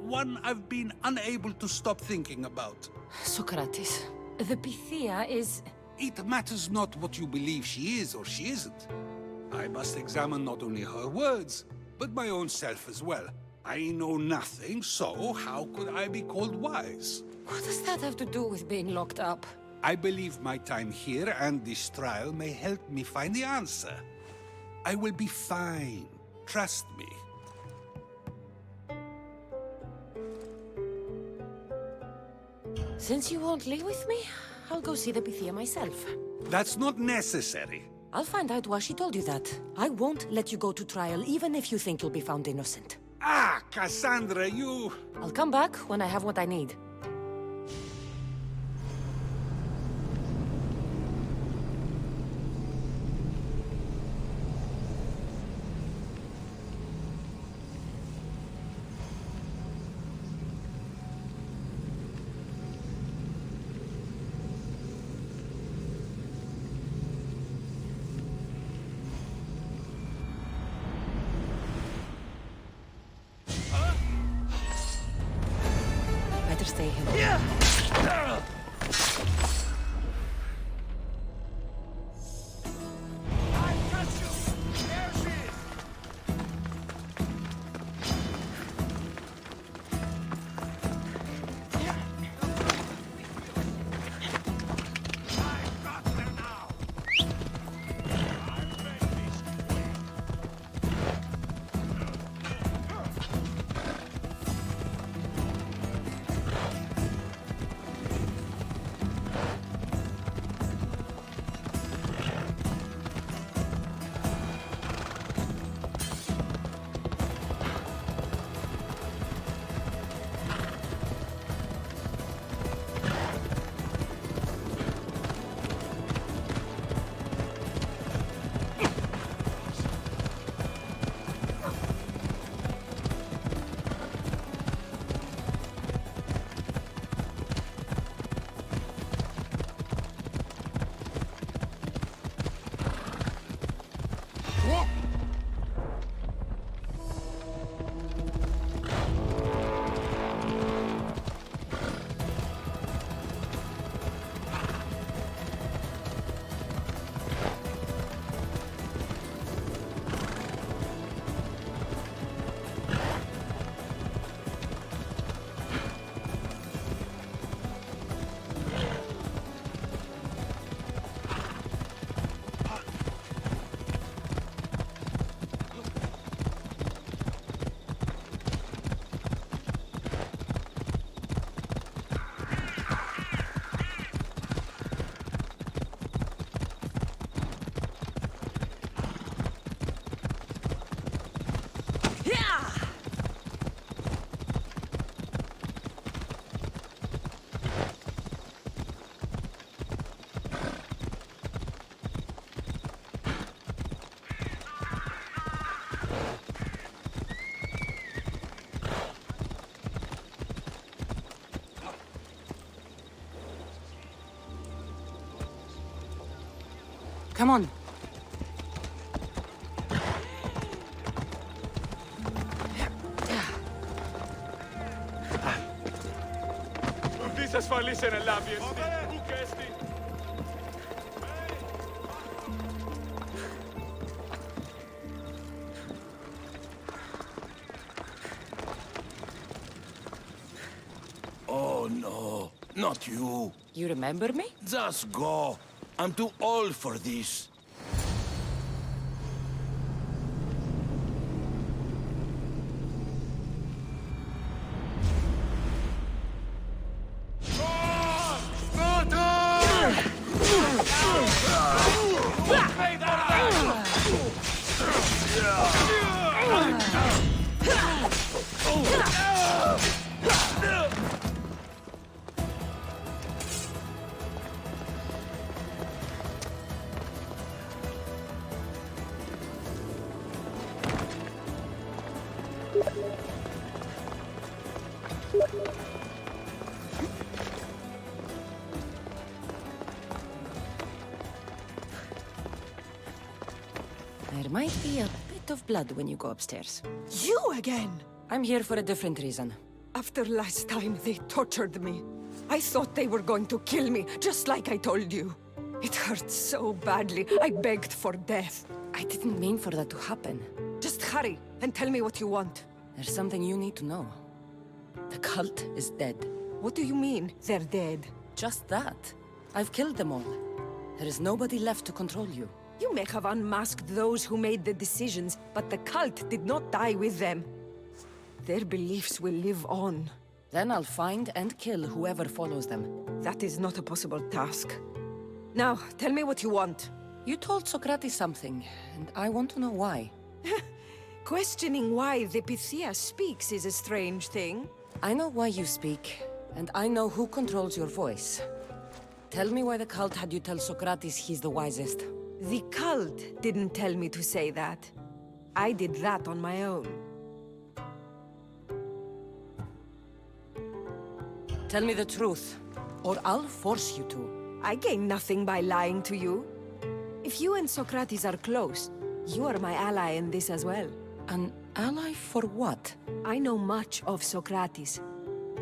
one I've been unable to stop thinking about. Socrates, the Pythia is... It matters not what you believe she is or she isn't. I must examine not only her words, but my own self as well. I know nothing, so how could I be called wise? What does that have to do with being locked up? I believe my time here and this trial may help me find the answer. I will be fine. Trust me. Since you won't leave with me, I'll go see the Pythia myself. That's not necessary. I'll find out why she told you that. I won't let you go to trial, even if you think you'll be found innocent. Ah, Cassandra, you... I'll come back when I have what I need. Better stay here. Come on. Ουδής ασφαλής εν ελάβει εσύ. Πού και έστι. Oh no, not you. You remember me? Just go. I'm too old for this. There might be a bit lot of blood when you go upstairs. You again? I'm here for a different reason. After last time, they tortured me. I thought they were going to kill me, just like I told you. It hurt so badly, I begged for death. I didn't mean for that to happen. Just hurry, and tell me what you want. There's something you need to know. The cult is dead. What do you mean, they're dead? Just that. I've killed them all. There is nobody left to control you. You may have unmasked those who made the decisions, but the cult did not die with them. Their beliefs will live on. Then I'll find and kill whoever follows them. That is not a possible task. Now, tell me what you want. You told Socrates something, and I want to know why. Questioning why the Pythia speaks is a strange thing. I know why you speak, and I know who controls your voice. Tell me why the cult had you tell Socrates he's the wisest. The cult didn't tell me to say that. I did that on my own. Tell me the truth, or I'll force you to. I gain nothing by lying to you. If you and Socrates are close, you are my ally in this as well. An ally for what? I know much of Socrates.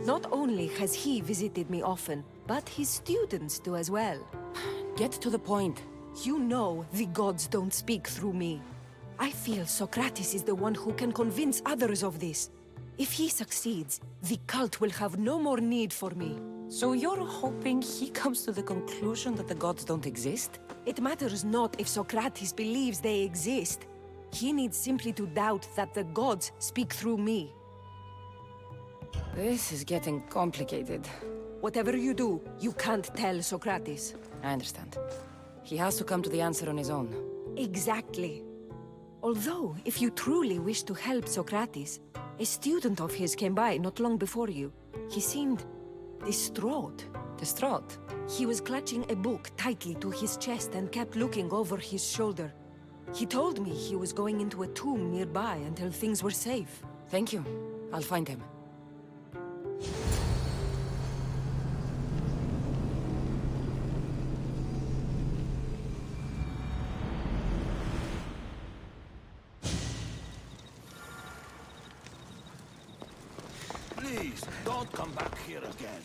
Not only has he visited me often, but his students do as well. Get to the point. You know the gods don't speak through me. I feel Socrates is the one who can convince others of this. If he succeeds, the cult will have no more need for me. So you're hoping he comes to the conclusion that the gods don't exist? It matters not if Socrates believes they exist. He needs simply to doubt that the gods speak through me. This is getting complicated. Whatever you do, you can't tell Socrates. I understand. He has to come to the answer on his own. Exactly. Although, if you truly wish to help Socrates, a student of his came by not long before you. He seemed distraught. Distraught? He was clutching a book tightly to his chest and kept looking over his shoulder. He told me he was going into a tomb nearby until things were safe. Thank you. I'll find him. Please, don't come back here again.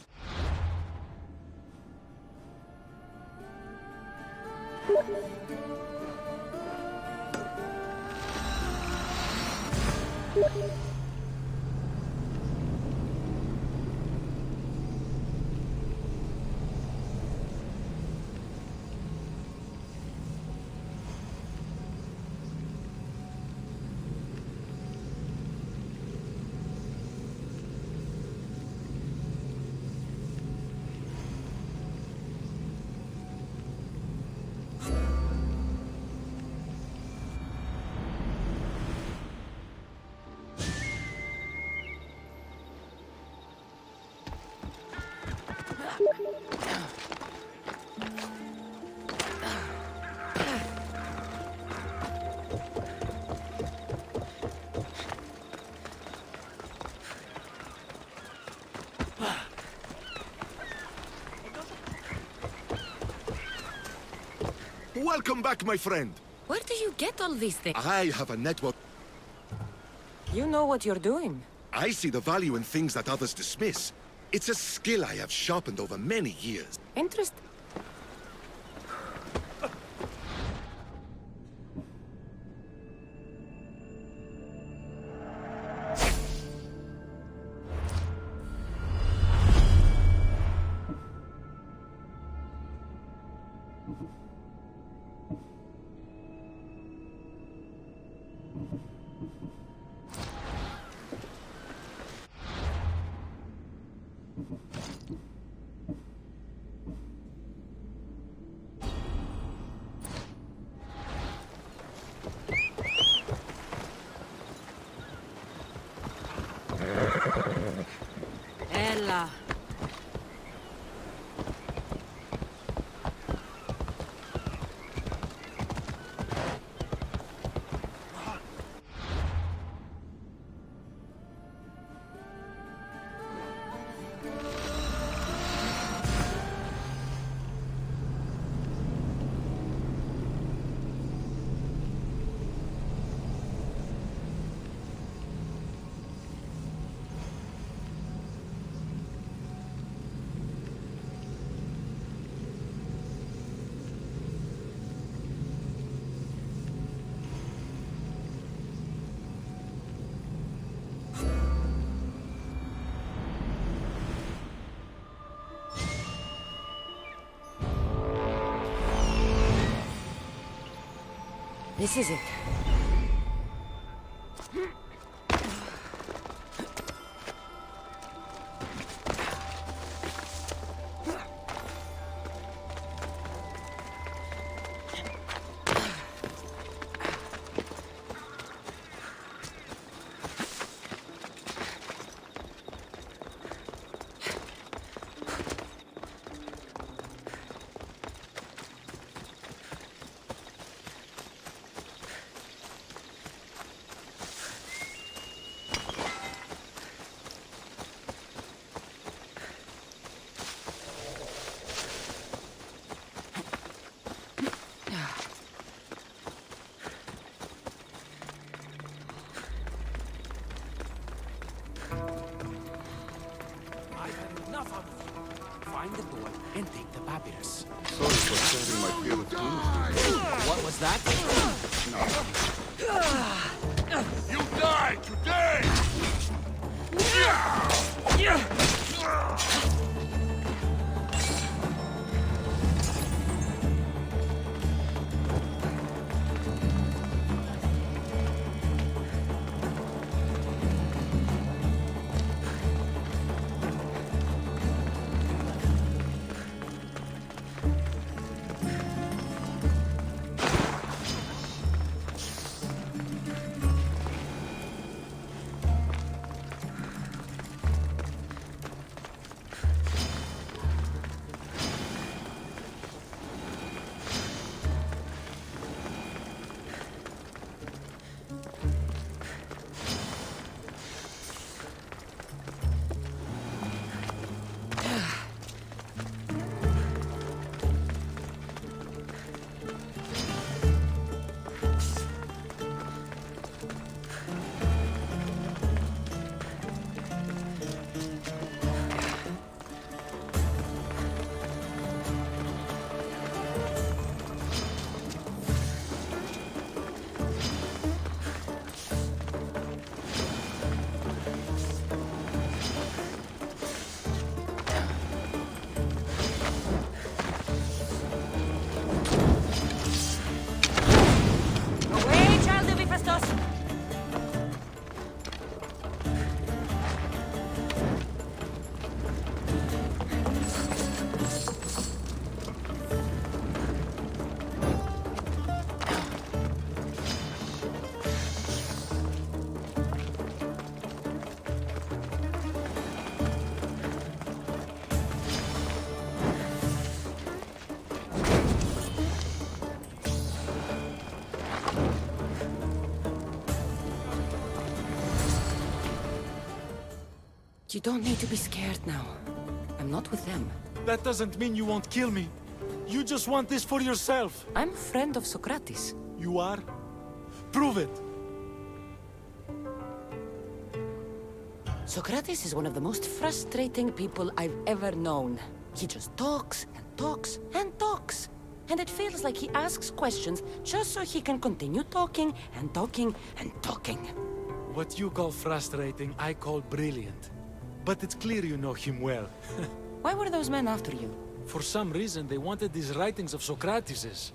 Welcome back, my friend. Where do you get all these things? I have a network. You know what you're doing. I see the value in things that others dismiss. It's a skill I have sharpened over many years. Interesting. Ella. This is it. Find the door and take the papyrus. Sorry for sharing my fear of doom. What was that? You die today! You don't need to be scared now. I'm not with them. That doesn't mean you won't kill me. You just want this for yourself. I'm a friend of Socrates. You are? Prove it. Socrates is one of the most frustrating people I've ever known. He just talks and talks and talks. And it feels like he asks questions just so he can continue talking and talking and talking. What you call frustrating, I call brilliant. But it's clear you know him well. Why were those men after you? For some reason, they wanted these writings of Socrates's.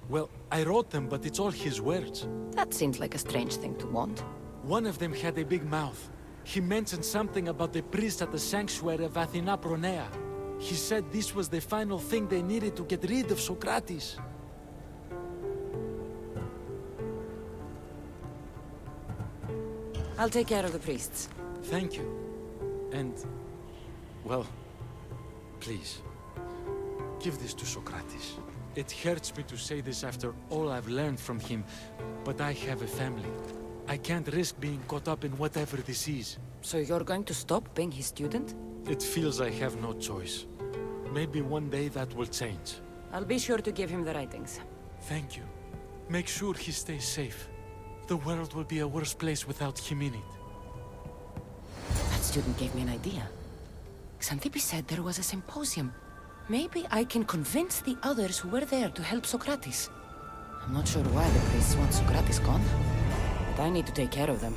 Well, I wrote them, but it's all his words. That seems like a strange thing to want. One of them had a big mouth. He mentioned something about the priest at the sanctuary of Athena Pronea. He said this was the final thing they needed to get rid of Socrates. I'll take care of the priests. Thank you. And, well, please, give this to Socrates. It hurts me to say this after all I've learned from him, but I have a family. I can't risk being caught up in whatever this is. So you're going to stop being his student? It feels I have no choice. Maybe one day that will change. I'll be sure to give him the writings. Thank you. Make sure he stays safe. The world will be a worse place without him in it. That student gave me an idea. Xanthippe said there was a symposium. Maybe I can convince the others who were there to help Socrates. I'm not sure why the priests want Socrates gone, but I need to take care of them.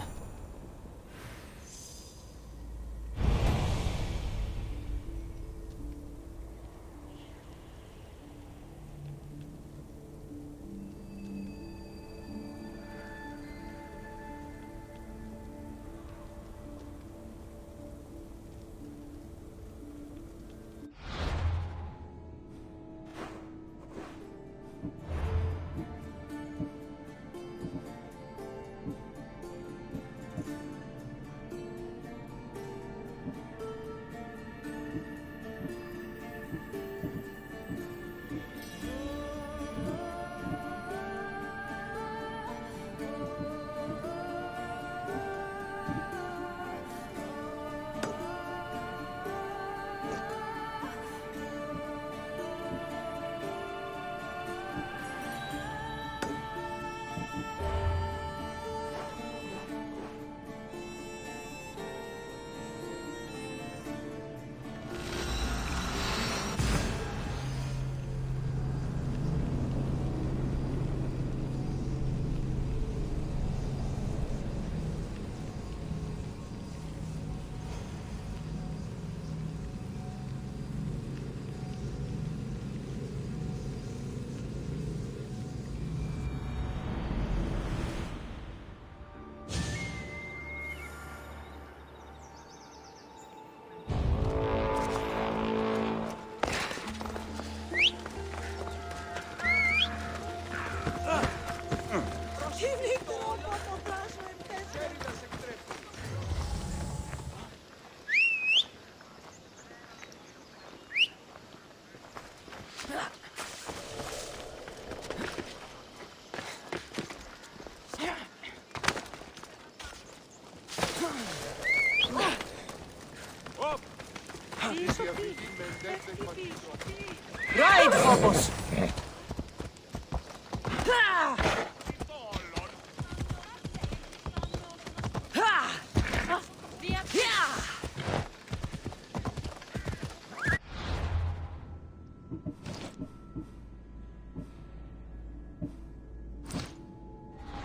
Ride, Phobos!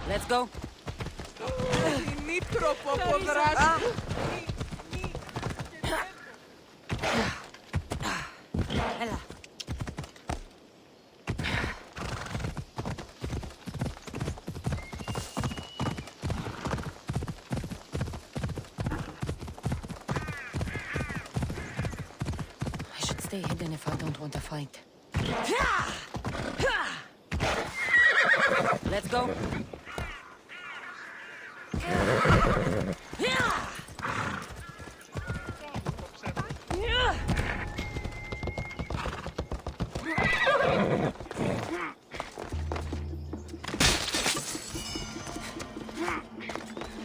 Let's go. I should stay hidden if I don't want to fight. Let's go.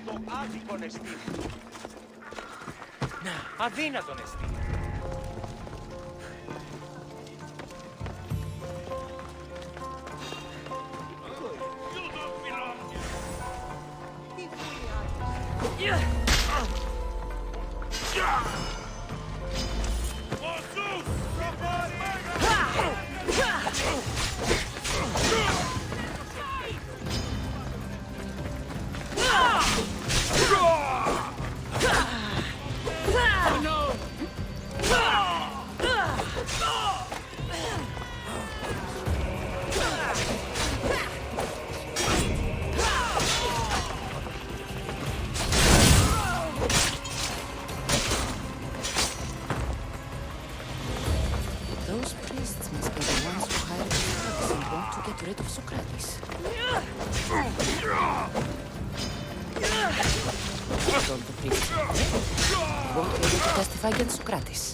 Το άδικον εστί. Αδύνατον εστί. Those priests must be the ones who hired the thugs and want to get rid of Socrates. I told the priests they won't be able to testify against Socrates.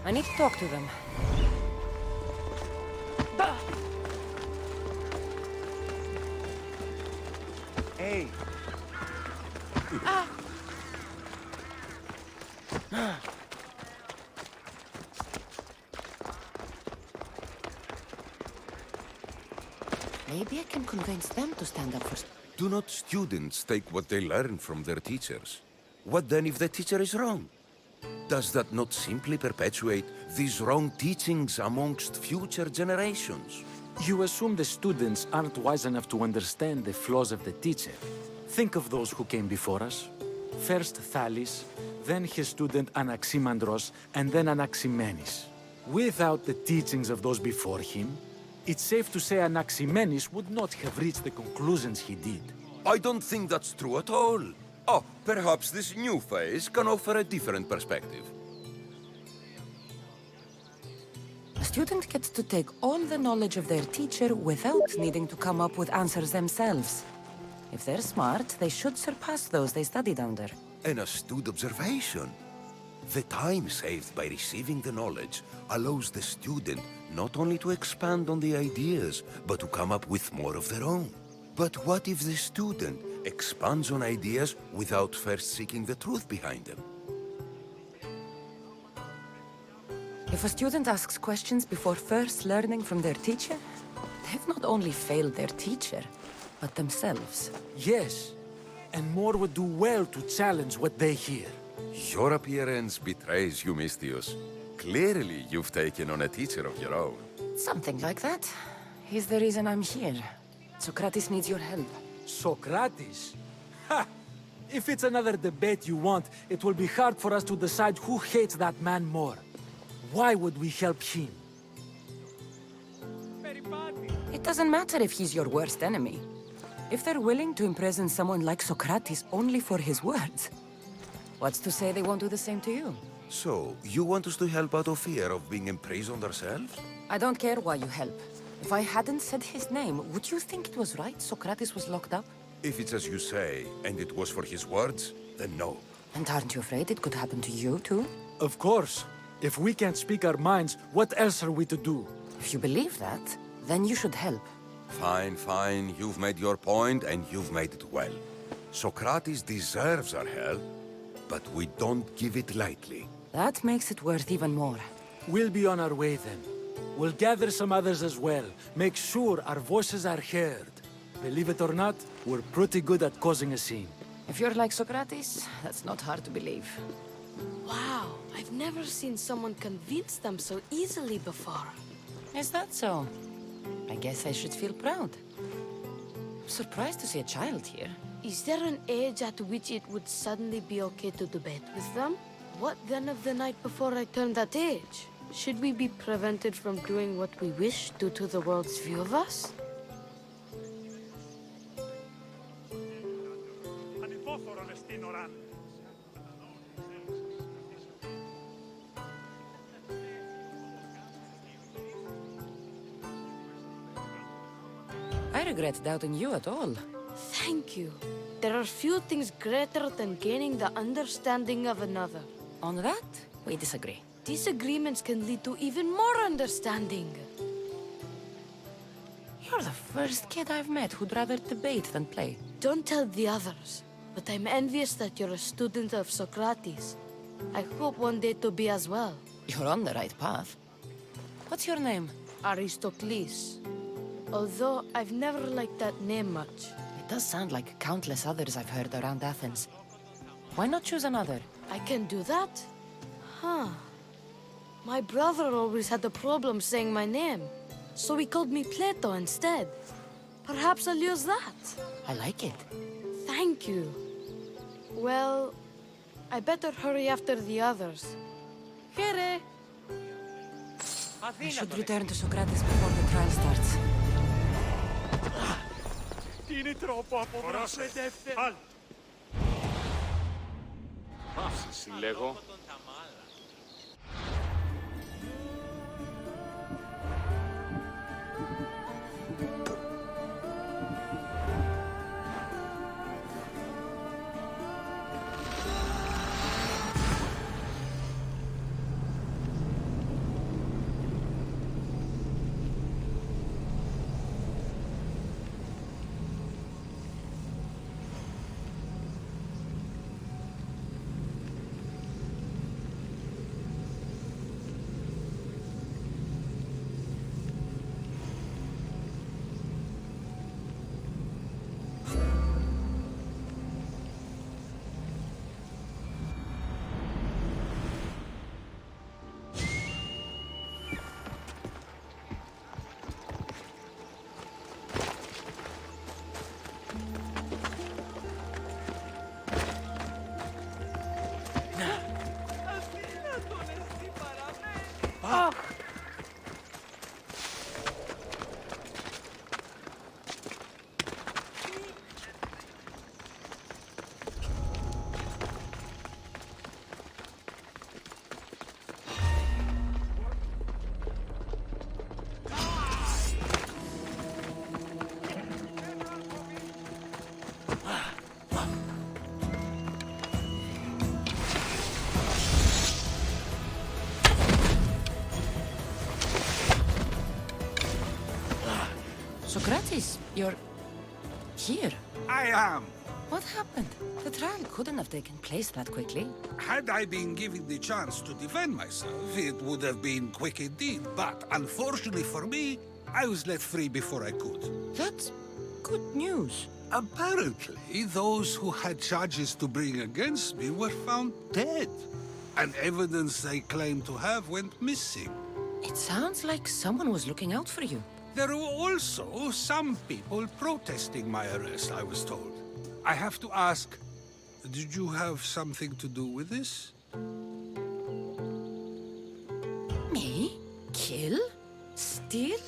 I need to talk to them. Hey. Maybe I can convince them to stand up for... Do not students take what they learn from their teachers? What then if the teacher is wrong? Does that not simply perpetuate these wrong teachings amongst future generations? You assume the students aren't wise enough to understand the flaws of the teacher. Think of those who came before us. First Thales, then his student Anaximandros, and then Anaximenes. Without the teachings of those before him, it's safe to say Anaximenes would not have reached the conclusions he did. I don't think that's true at all. Oh, perhaps this new phase can offer a different perspective. A student gets to take all the knowledge of their teacher without needing to come up with answers themselves. If they're smart, they should surpass those they studied under. An astute observation. The time saved by receiving the knowledge allows the student not only to expand on the ideas, but to come up with more of their own. But what if the student expands on ideas without first seeking the truth behind them? If a student asks questions before first learning from their teacher, they've not only failed their teacher, but themselves. Yes, and more would do well to challenge what they hear. Your appearance betrays you, Mystius. Clearly, you've taken on a teacher of your own. Something like that. He's the reason I'm here. Socrates needs your help. Socrates? Ha! If it's another debate you want, it will be hard for us to decide who hates that man more. Why would we help him? It doesn't matter if he's your worst enemy. If they're willing to imprison someone like Socrates only for his words, what's to say they won't do the same to you? So, you want us to help out of fear of being imprisoned ourselves? I don't care why you help. If I hadn't said his name, would you think it was right Socrates was locked up? If it's as you say, and it was for his words, then no. And aren't you afraid it could happen to you, too? Of course. If we can't speak our minds, what else are we to do? If you believe that, then you should help. Fine, fine. You've made your point, and you've made it well. Socrates deserves our help, but we don't give it lightly. That makes it worth even more. We'll be on our way then. We'll gather some others as well. Make sure our voices are heard. Believe it or not, we're pretty good at causing a scene. If you're like Socrates, that's not hard to believe. Wow, I've never seen someone convince them so easily before. Is that so? I guess I should feel proud. I'm surprised to see a child here. Is there an age at which it would suddenly be okay to debate with them? What then of the night before I turned that age? Should we be prevented from doing what we wish due to the world's view of us? I regret doubting you at all. Thank you. There are few things greater than gaining the understanding of another. On that, we disagree. Disagreements can lead to even more understanding. You're the first kid I've met who'd rather debate than play. Don't tell the others, but I'm envious that you're a student of Socrates. I hope one day to be as well. You're on the right path. What's your name? Aristocles. Although I've never liked that name much. It does sound like countless others I've heard around Athens. Why not choose another? I can do that? Huh. My brother always had a problem saying my name, so he called me Plato instead. Perhaps I'll use that. I like it. Thank you. Well, I better hurry after the others. Here. I should return to Socrates before the trial starts. Είναι τρόπο αποδράσετε. Άσε συλλέγω. Socrates, you're... here. I am. What happened? The trial couldn't have taken place that quickly. Had I been given the chance to defend myself, it would have been quick indeed. But unfortunately for me, I was let free before I could. That's good news. Apparently, those who had charges to bring against me were found dead. And evidence they claimed to have went missing. It sounds like someone was looking out for you. There were also some people protesting my arrest, I was told. I have to ask, did you have something to do with this? Me? Kill? Steal?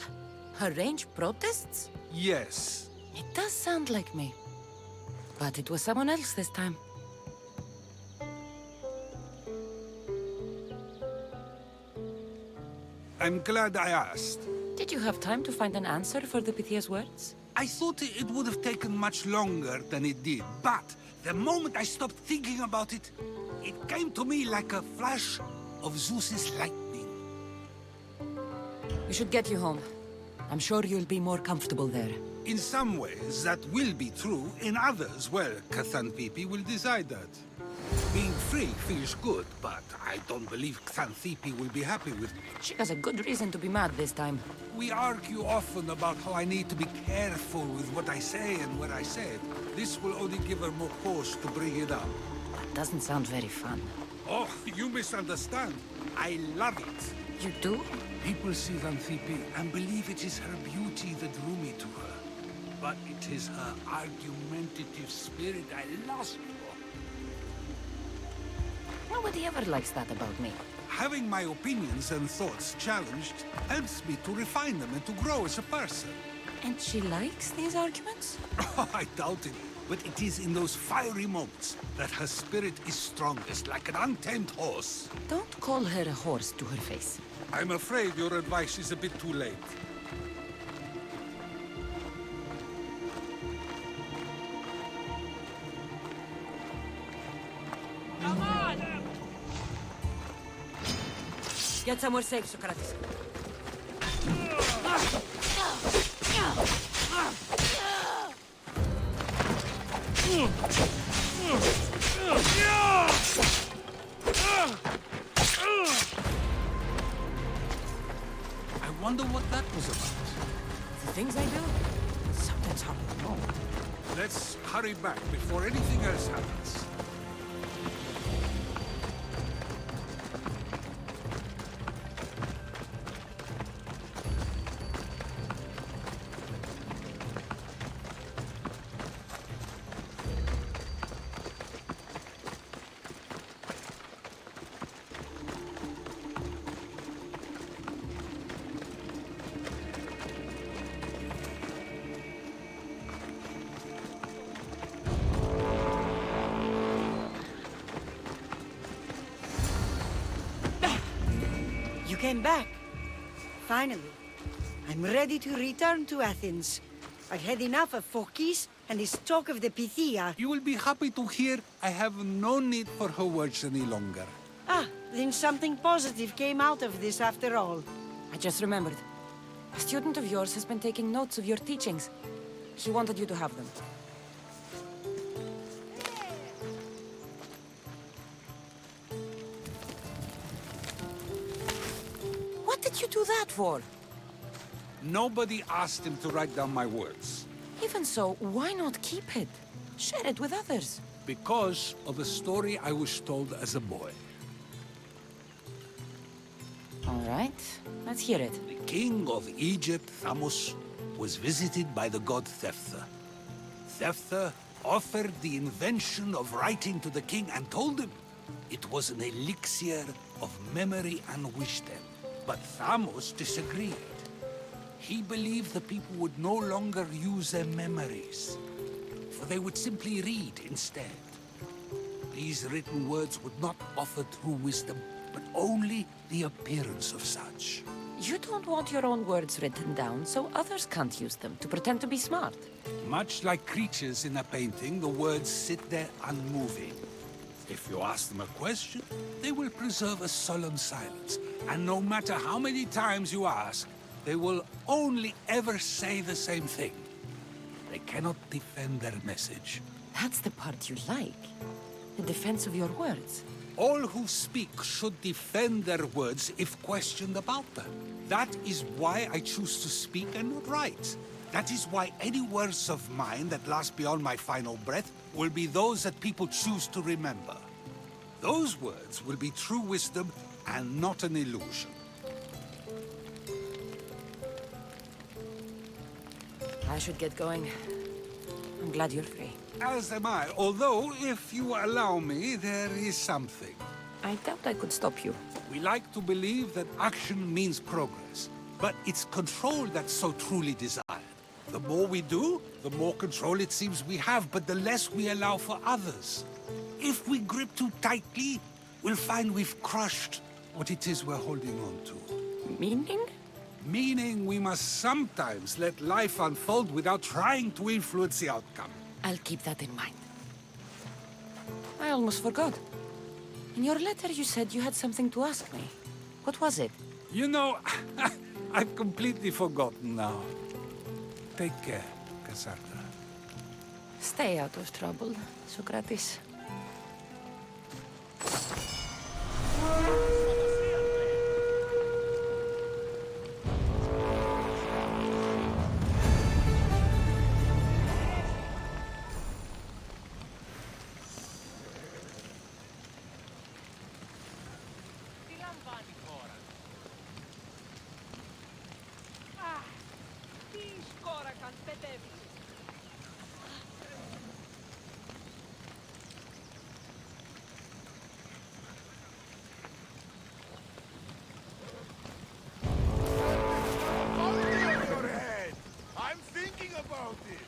Arrange protests? Yes. It does sound like me. But it was someone else this time. I'm glad I asked. Did you have time to find an answer for the Pythia's words? I thought it would have taken much longer than it did, but the moment I stopped thinking about it, it came to me like a flash of Zeus's lightning. We should get you home. I'm sure you'll be more comfortable there. In some ways, that will be true. In others, well, Xanthippe will decide that. Being free feels good, but I don't believe Xanthippe will be happy with me. She has a good reason to be mad this time. We argue often about how I need to be careful with what I say and where I say it. This will only give her more cause to bring it up. That doesn't sound very fun. Oh, you misunderstand. I love it. You do? People see Xanthippe and believe it is her beauty that drew me to her. But it is her argumentative spirit I lost for. Nobody ever likes that about me. Having my opinions and thoughts challenged helps me to refine them and to grow as a person. And she likes these arguments? Oh, I doubt it. But it is in those fiery moments that her spirit is strongest, like an untamed horse. Don't call her a horse to her face. I'm afraid your advice is a bit too late. Come on! Get somewhere safe, Socrates. I wonder what that was about. The things I do? Sometimes hard to know. Let's hurry back before anything else happens. You came back. Finally. I'm ready to return to Athens. I've had enough of Phokis and his talk of the Pythia. You will be happy to hear I have no need for her words any longer. Ah, then something positive came out of this after all. I just remembered. A student of yours has been taking notes of your teachings. He wanted you to have them. What did you do that for? Nobody asked him to write down my words. Even so, why not keep it? Share it with others. Because of a story I was told as a boy. All right, let's hear it. The king of Egypt, Thamos, was visited by the god Thephtha. Thephtha offered the invention of writing to the king and told him it was an elixir of memory and wisdom. But Thamos disagreed. He believed the people would no longer use their memories, for they would simply read instead. These written words would not offer true wisdom, but only the appearance of such. You don't want your own words written down, so others can't use them to pretend to be smart. Much like creatures in a painting, the words sit there unmoving. If you ask them a question, they will preserve a solemn silence. And no matter how many times you ask, they will only ever say the same thing. They cannot defend their message. That's the part you like. The defense of your words. All who speak should defend their words if questioned about them. That is why I choose to speak and not write. That is why any words of mine that last beyond my final breath will be those that people choose to remember. Those words will be true wisdom and not an illusion. I should get going. I'm glad you're free. As am I, although, if you allow me, there is something. I doubt I could stop you. We like to believe that action means progress, but it's control that's so truly desired. The more we do, the more control it seems we have, but the less we allow for others. If we grip too tightly, we'll find we've crushed what it is we're holding on to. Meaning? Meaning we must sometimes let life unfold without trying to influence the outcome. I'll keep that in mind. I almost forgot. In your letter you said you had something to ask me. What was it? You know, I've completely forgotten now. Take care, Cassandra. Stay out of trouble, Socrates. I'm thinking about it.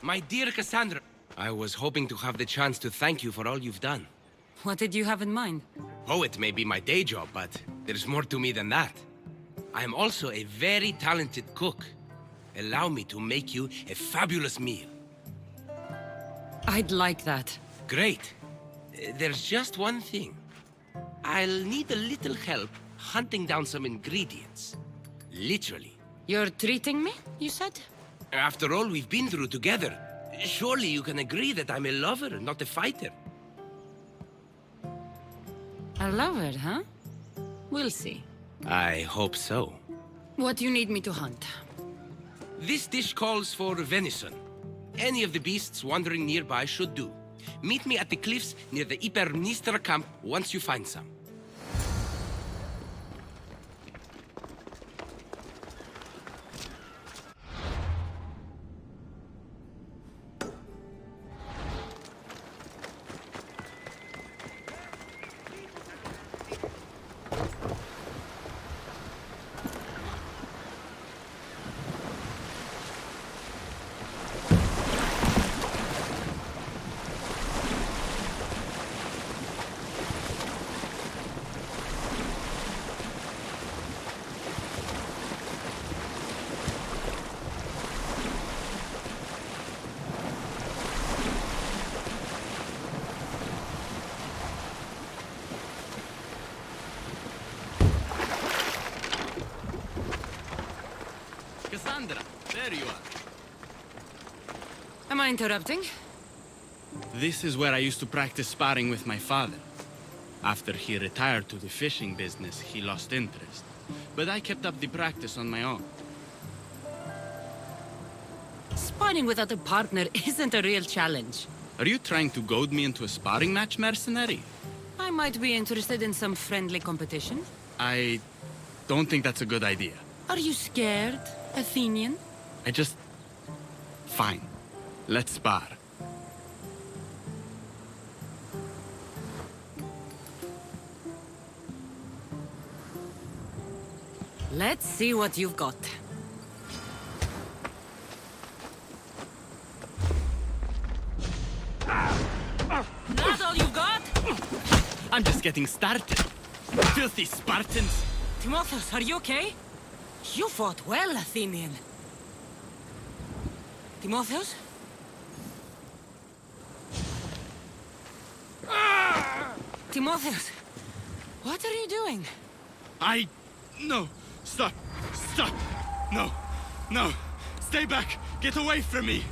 My dear Cassandra, I was hoping to have the chance to thank you for all you've done. What did you have in mind? Oh, it may be my day job, but there's more to me than that. I am also a very talented cook. Allow me to make you a fabulous meal. I'd like that. Great. There's just one thing. I'll need a little help hunting down some ingredients. Literally. You're treating me, you said? After all we've been through together, surely you can agree that I'm a lover, not a fighter. A lover, huh? We'll see. I hope so. What do you need me to hunt? This dish calls for venison. Any of the beasts wandering nearby should do. Meet me at the cliffs near the Ipermnistra camp once you find some. Cassandra, there you are. Am I interrupting? This is where I used to practice sparring with my father. After he retired to the fishing business, he lost interest. But I kept up the practice on my own. Sparring without a partner isn't a real challenge. Are you trying to goad me into a sparring match, mercenary? I might be interested in some friendly competition. I don't think that's a good idea. Are you scared, Athenian? Fine. Let's spar. Let's see what you've got. That's all you've got? I'm just getting started. Filthy Spartans! Timotheus, are you okay? You fought well, Athenian. Timotheus? Timotheus, what are you doing? No! Stop! Stop! No! No! Stay back! Get away from me!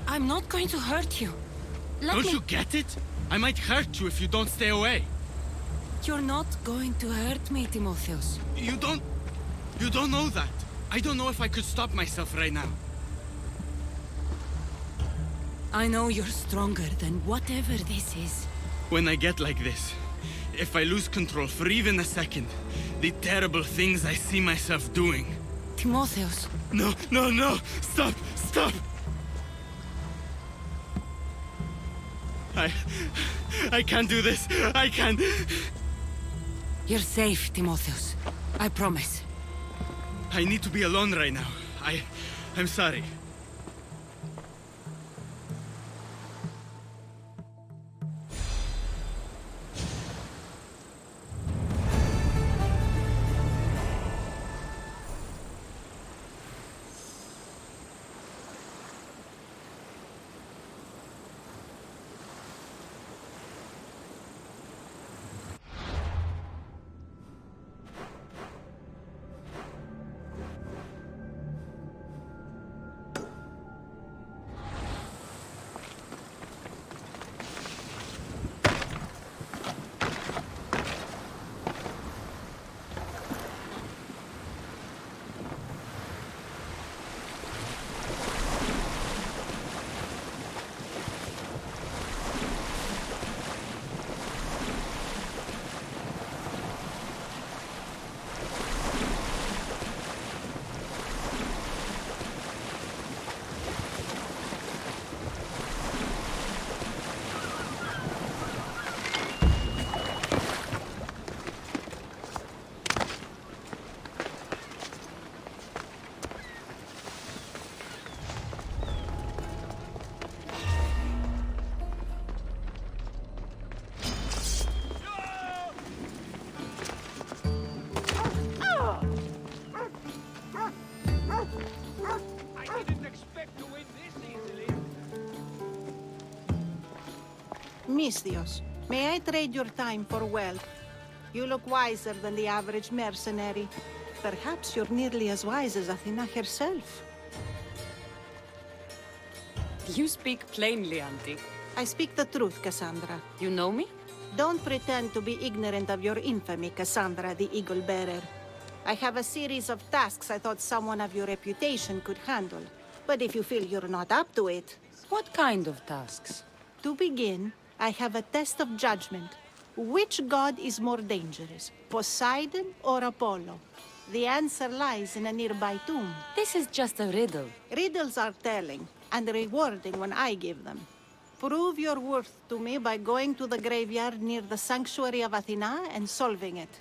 I'm not going to hurt you. Don't you get it? I might hurt you if you don't stay away. You're not going to hurt me, Timotheus. You don't know that. I don't know if I could stop myself right now. I know you're stronger than whatever this is. When I get like this, if I lose control for even a second, the terrible things I see myself doing. Timotheus. No, no, no! Stop! Stop! I can't do this. I can't. You're safe, Timotheus. I promise. I need to be alone right now. I'm sorry. Misthios, may I trade your time for wealth? You look wiser than the average mercenary. Perhaps you're nearly as wise as Athena herself. You speak plainly, Auntie. I speak the truth, Cassandra. You know me? Don't pretend to be ignorant of your infamy, Cassandra the Eagle Bearer. I have a series of tasks I thought someone of your reputation could handle. But if you feel you're not up to it... What kind of tasks? To begin, I have a test of judgment. Which god is more dangerous, Poseidon or Apollo? The answer lies in a nearby tomb. This is just a riddle. Riddles are telling, and rewarding when I give them. Prove your worth to me by going to the graveyard near the sanctuary of Athena and solving it.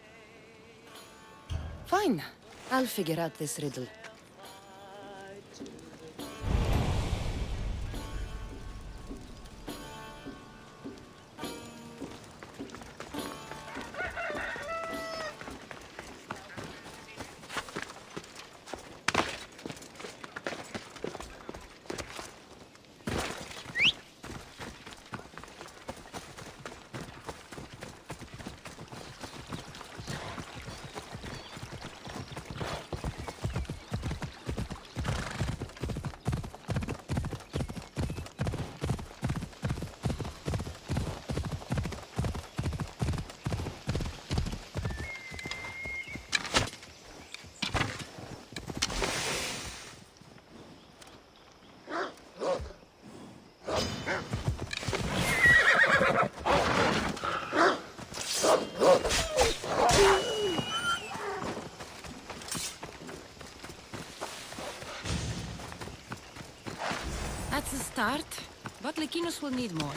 Fine. I'll figure out this riddle. That's a start, but Lykinos will need more.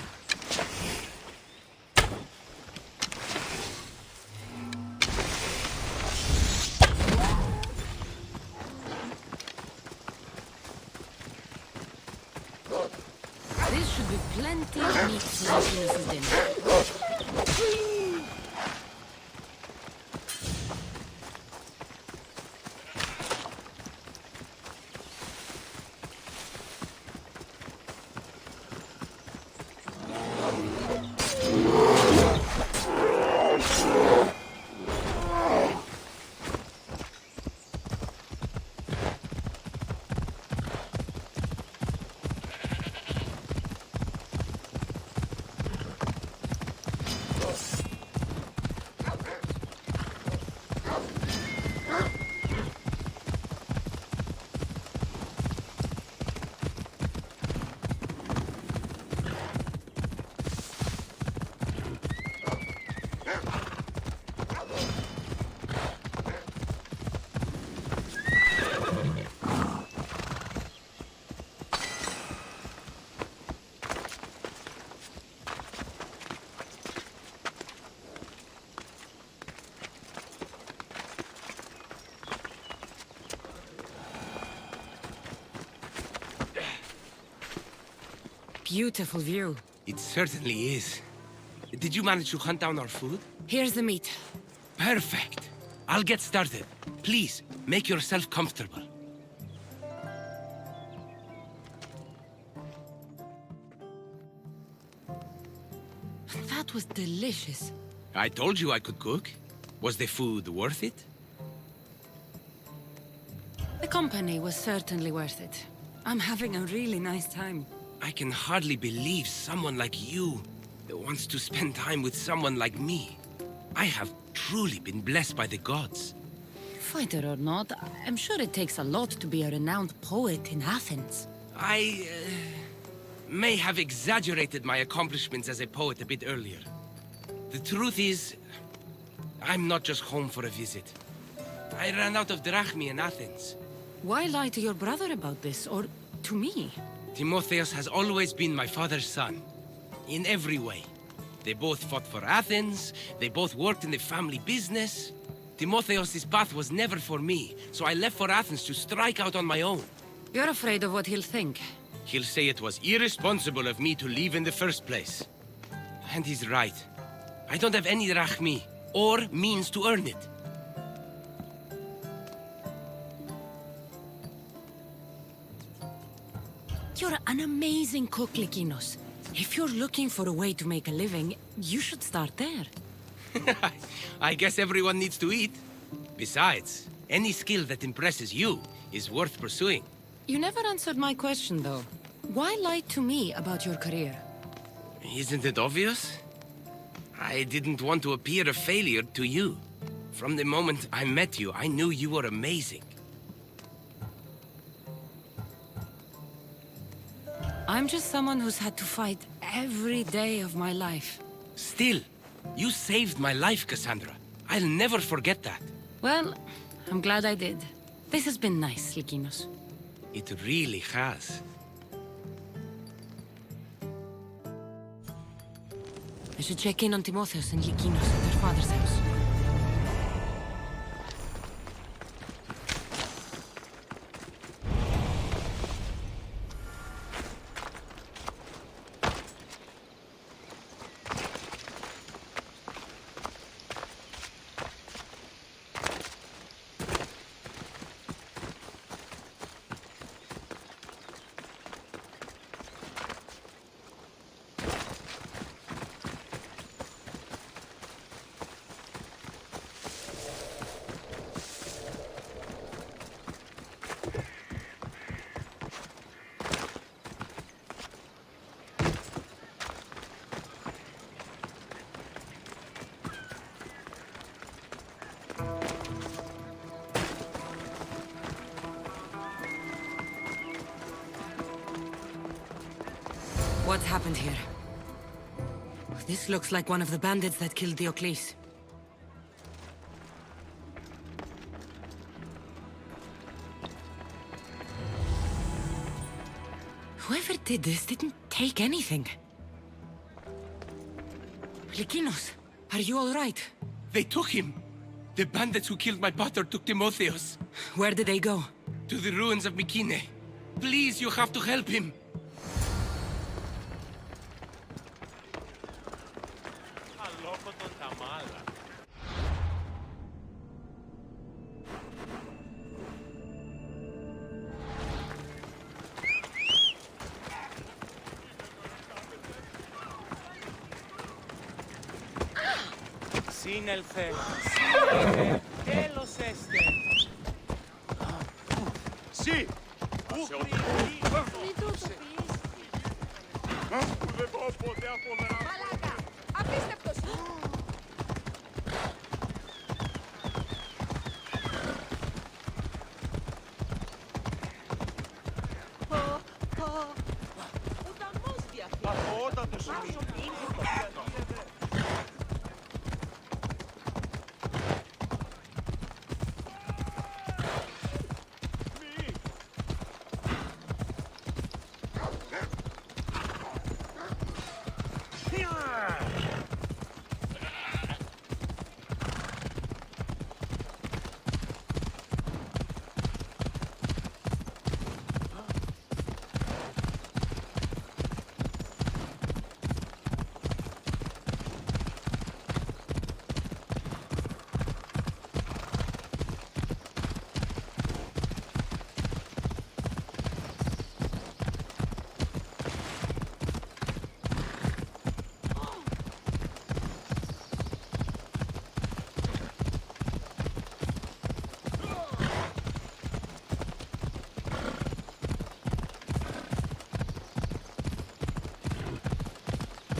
This should be plenty of meat for Lykinos' dinner. Beautiful view. It certainly is. Did you manage to hunt down our food? Here's the meat. Perfect. I'll get started. Please, make yourself comfortable. That was delicious. I told you I could cook. Was the food worth it? The company was certainly worth it. I'm having a really nice time. I can hardly believe someone like you wants to spend time with someone like me. I have truly been blessed by the gods. Fighter or not, I'm sure it takes a lot to be a renowned poet in Athens. I may have exaggerated my accomplishments as a poet a bit earlier. The truth is, I'm not just home for a visit. I ran out of drachmi in Athens. Why lie to your brother about this, or to me? Timotheus has always been my father's son, in every way. They both fought for Athens, they both worked in the family business. Timotheus' path was never for me, so I left for Athens to strike out on my own. You're afraid of what he'll think. He'll say it was irresponsible of me to leave in the first place. And he's right. I don't have any drachmi, or means to earn it. You're an amazing cook, Lykinos. If you're looking for a way to make a living, you should start there. I guess everyone needs to eat. Besides, any skill that impresses you is worth pursuing. You never answered my question, though. Why lie to me about your career? Isn't it obvious? I didn't want to appear a failure to you. From the moment I met you, I knew you were amazing. I'm just someone who's had to fight every day of my life. Still, you saved my life, Cassandra. I'll never forget that. Well, I'm glad I did. This has been nice, Likinos. It really has. I should check in on Timotheus and Likinos at their father's house. What's happened here? This looks like one of the bandits that killed Diocles. Whoever did this didn't take anything. Likinos, are you all right? They took him! The bandits who killed my brother took Timotheus. Where did they go? To the ruins of Mykine. Please, you have to help him. Σύνελθε, σύνελθε, τέλος έστε. Sì! Πού κρύβει, Μην το πεις. Δεν πάω ποτέ από μένα. Μαλάκα, απίστευτος. Ουδανός διαθέτει. Αχώτατος είναι.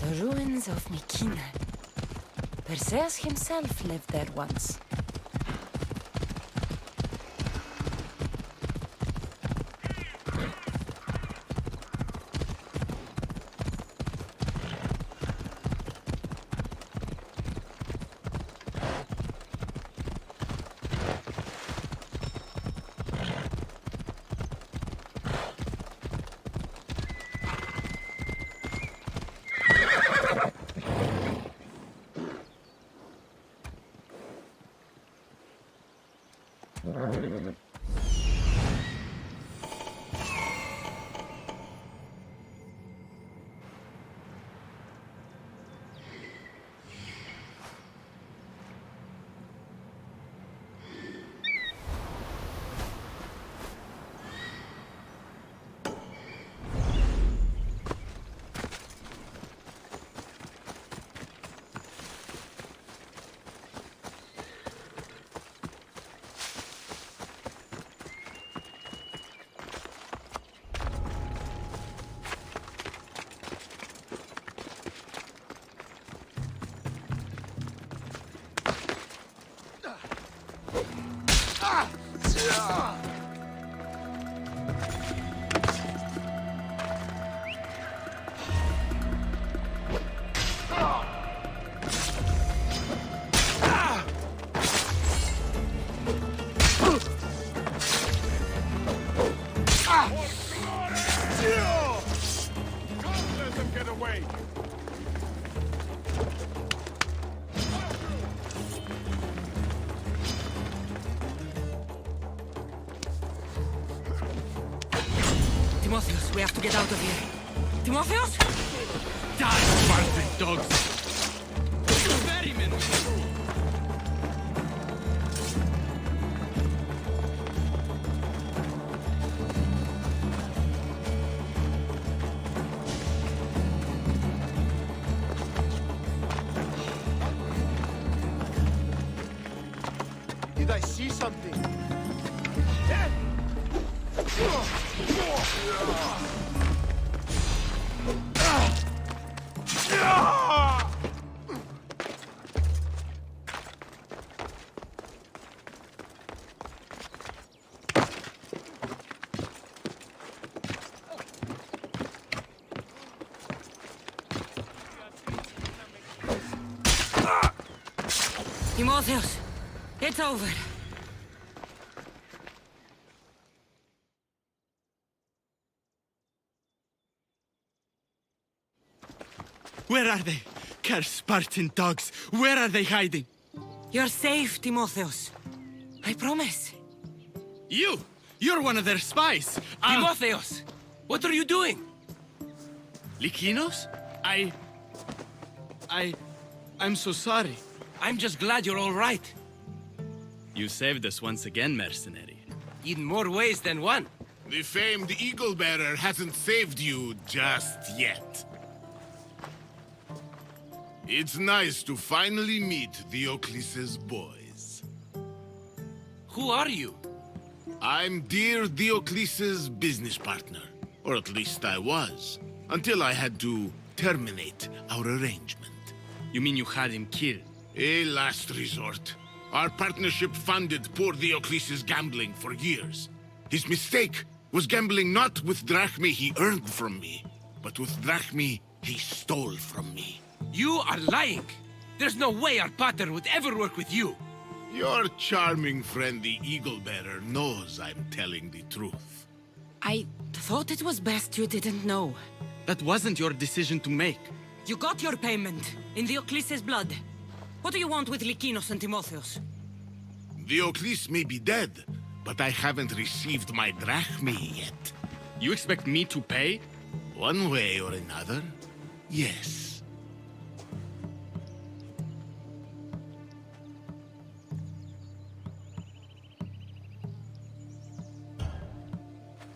The ruins of Mykine. Perseus himself lived there once. Let them get away! Timotheus, we have to get out of here. Timotheus? Die, Spartan dogs! Ferrymen! Did I see something? Timotheus, it's over. Where are they? Cursed Spartan dogs! Where are they hiding? You're safe, Timotheus. I promise. You're one of their spies! Timotheus! What are you doing? Lykinos? I'm so sorry. I'm just glad you're all right. You saved us once again, mercenary. In more ways than one. The famed Eagle Bearer hasn't saved you just yet. It's nice to finally meet Diocles' boys. Who are you? I'm dear Diocles' business partner. Or at least I was. Until I had to terminate our arrangement. You mean you had him killed? A last resort. Our partnership funded poor Diocles' gambling for years. His mistake was gambling not with drachmae he earned from me, but with drachmae he stole from me. You are lying! There's no way our pater would ever work with you! Your charming friend, the Eagle Bearer, knows I'm telling the truth. I thought it was best you didn't know. That wasn't your decision to make. You got your payment, in Diocles' blood. What do you want with Lykinos and Timotheus? Diocles may be dead, but I haven't received my drachmae yet. You expect me to pay? One way or another, yes.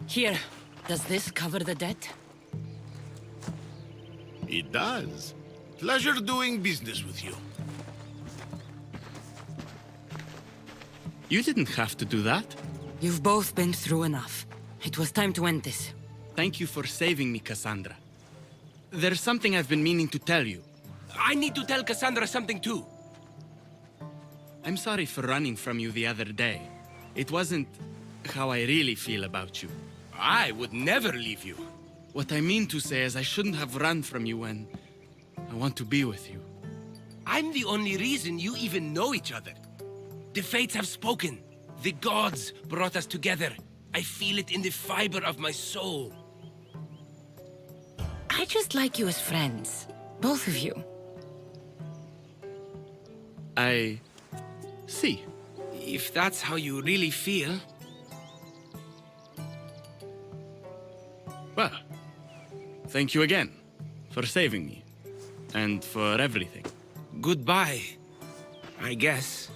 Here, does this cover the debt? It does. Pleasure doing business with you. You didn't have to do that. You've both been through enough. It was time to end this. Thank you for saving me, Cassandra. There's something I've been meaning to tell you. I need to tell Cassandra something too. I'm sorry for running from you the other day. It wasn't how I really feel about you. I would never leave you. What I mean to say is I shouldn't have run from you when I want to be with you. I'm the only reason you even know each other. The fates have spoken. The gods brought us together. I feel it in the fiber of my soul. I just like you as friends. Both of you. I see. If that's how you really feel... Well, thank you again for saving me. And for everything. Goodbye, I guess.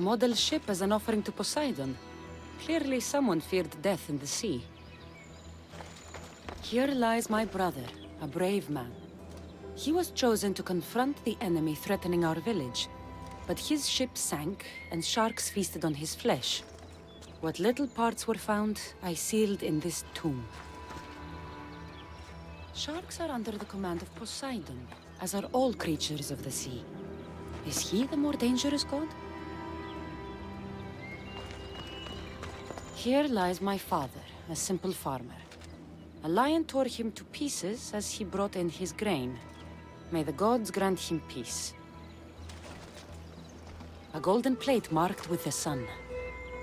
A model ship as an offering to Poseidon. Clearly someone feared death in the sea. Here lies my brother, a brave man. He was chosen to confront the enemy threatening our village. But his ship sank, and sharks feasted on his flesh. What little parts were found, I sealed in this tomb. Sharks are under the command of Poseidon, as are all creatures of the sea. Is he the more dangerous god? Here lies my father, a simple farmer. A lion tore him to pieces as he brought in his grain. May the gods grant him peace. A golden plate marked with the sun.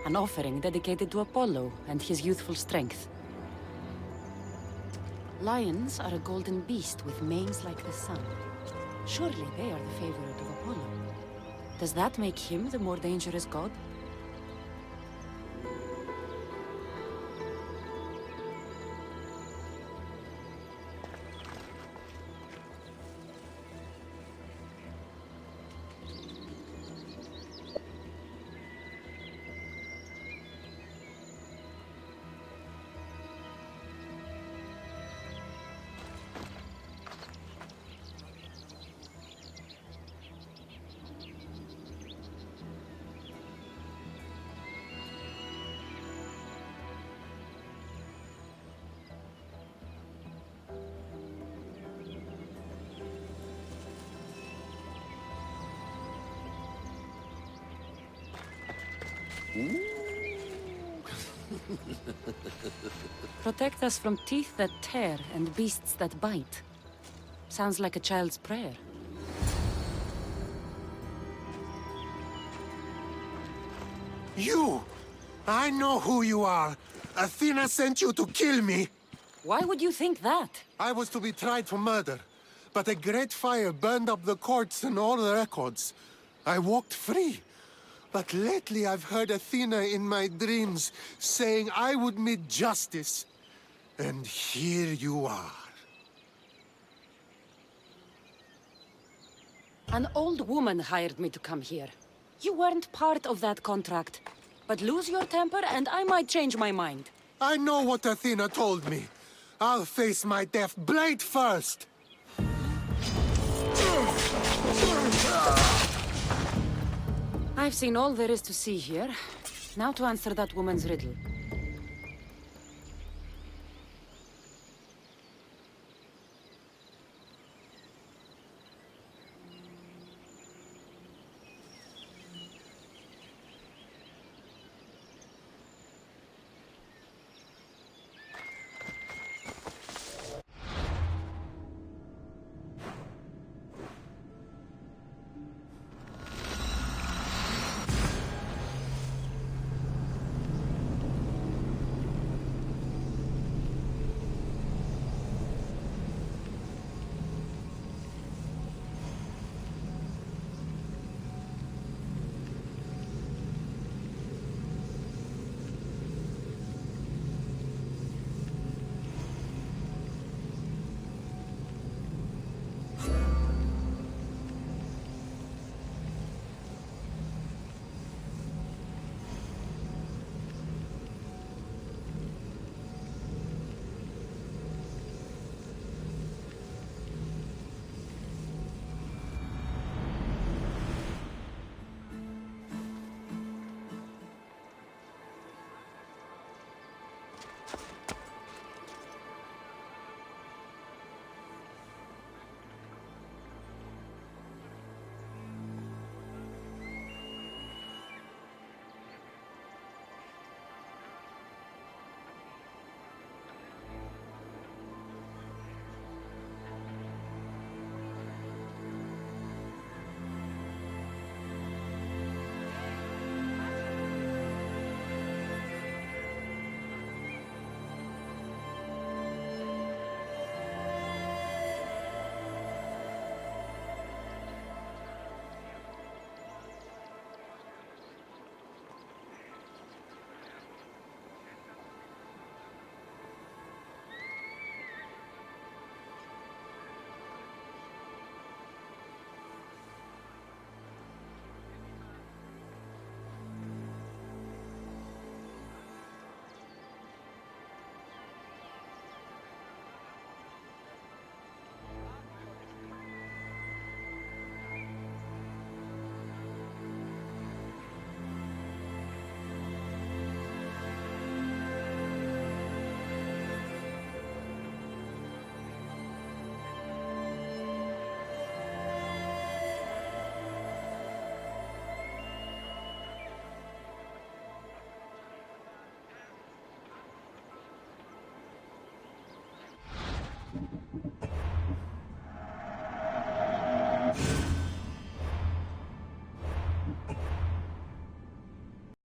An offering dedicated to Apollo and his youthful strength. Lions are a golden beast with manes like the sun. Surely they are the favorite of Apollo. Does that make him the more dangerous god? Protect us from teeth that tear and beasts that bite. Sounds like a child's prayer. You! I know who you are. Athena sent you to kill me. Why would you think that? I was to be tried for murder, but a great fire burned up the courts and all the records. I walked free. But lately I've heard Athena in my dreams saying I would meet justice. And here you are. An old woman hired me to come here. You weren't part of that contract. But lose your temper and I might change my mind. I know what Athena told me. I'll face my death blade first. I've seen all there is to see here. Now to answer that woman's riddle.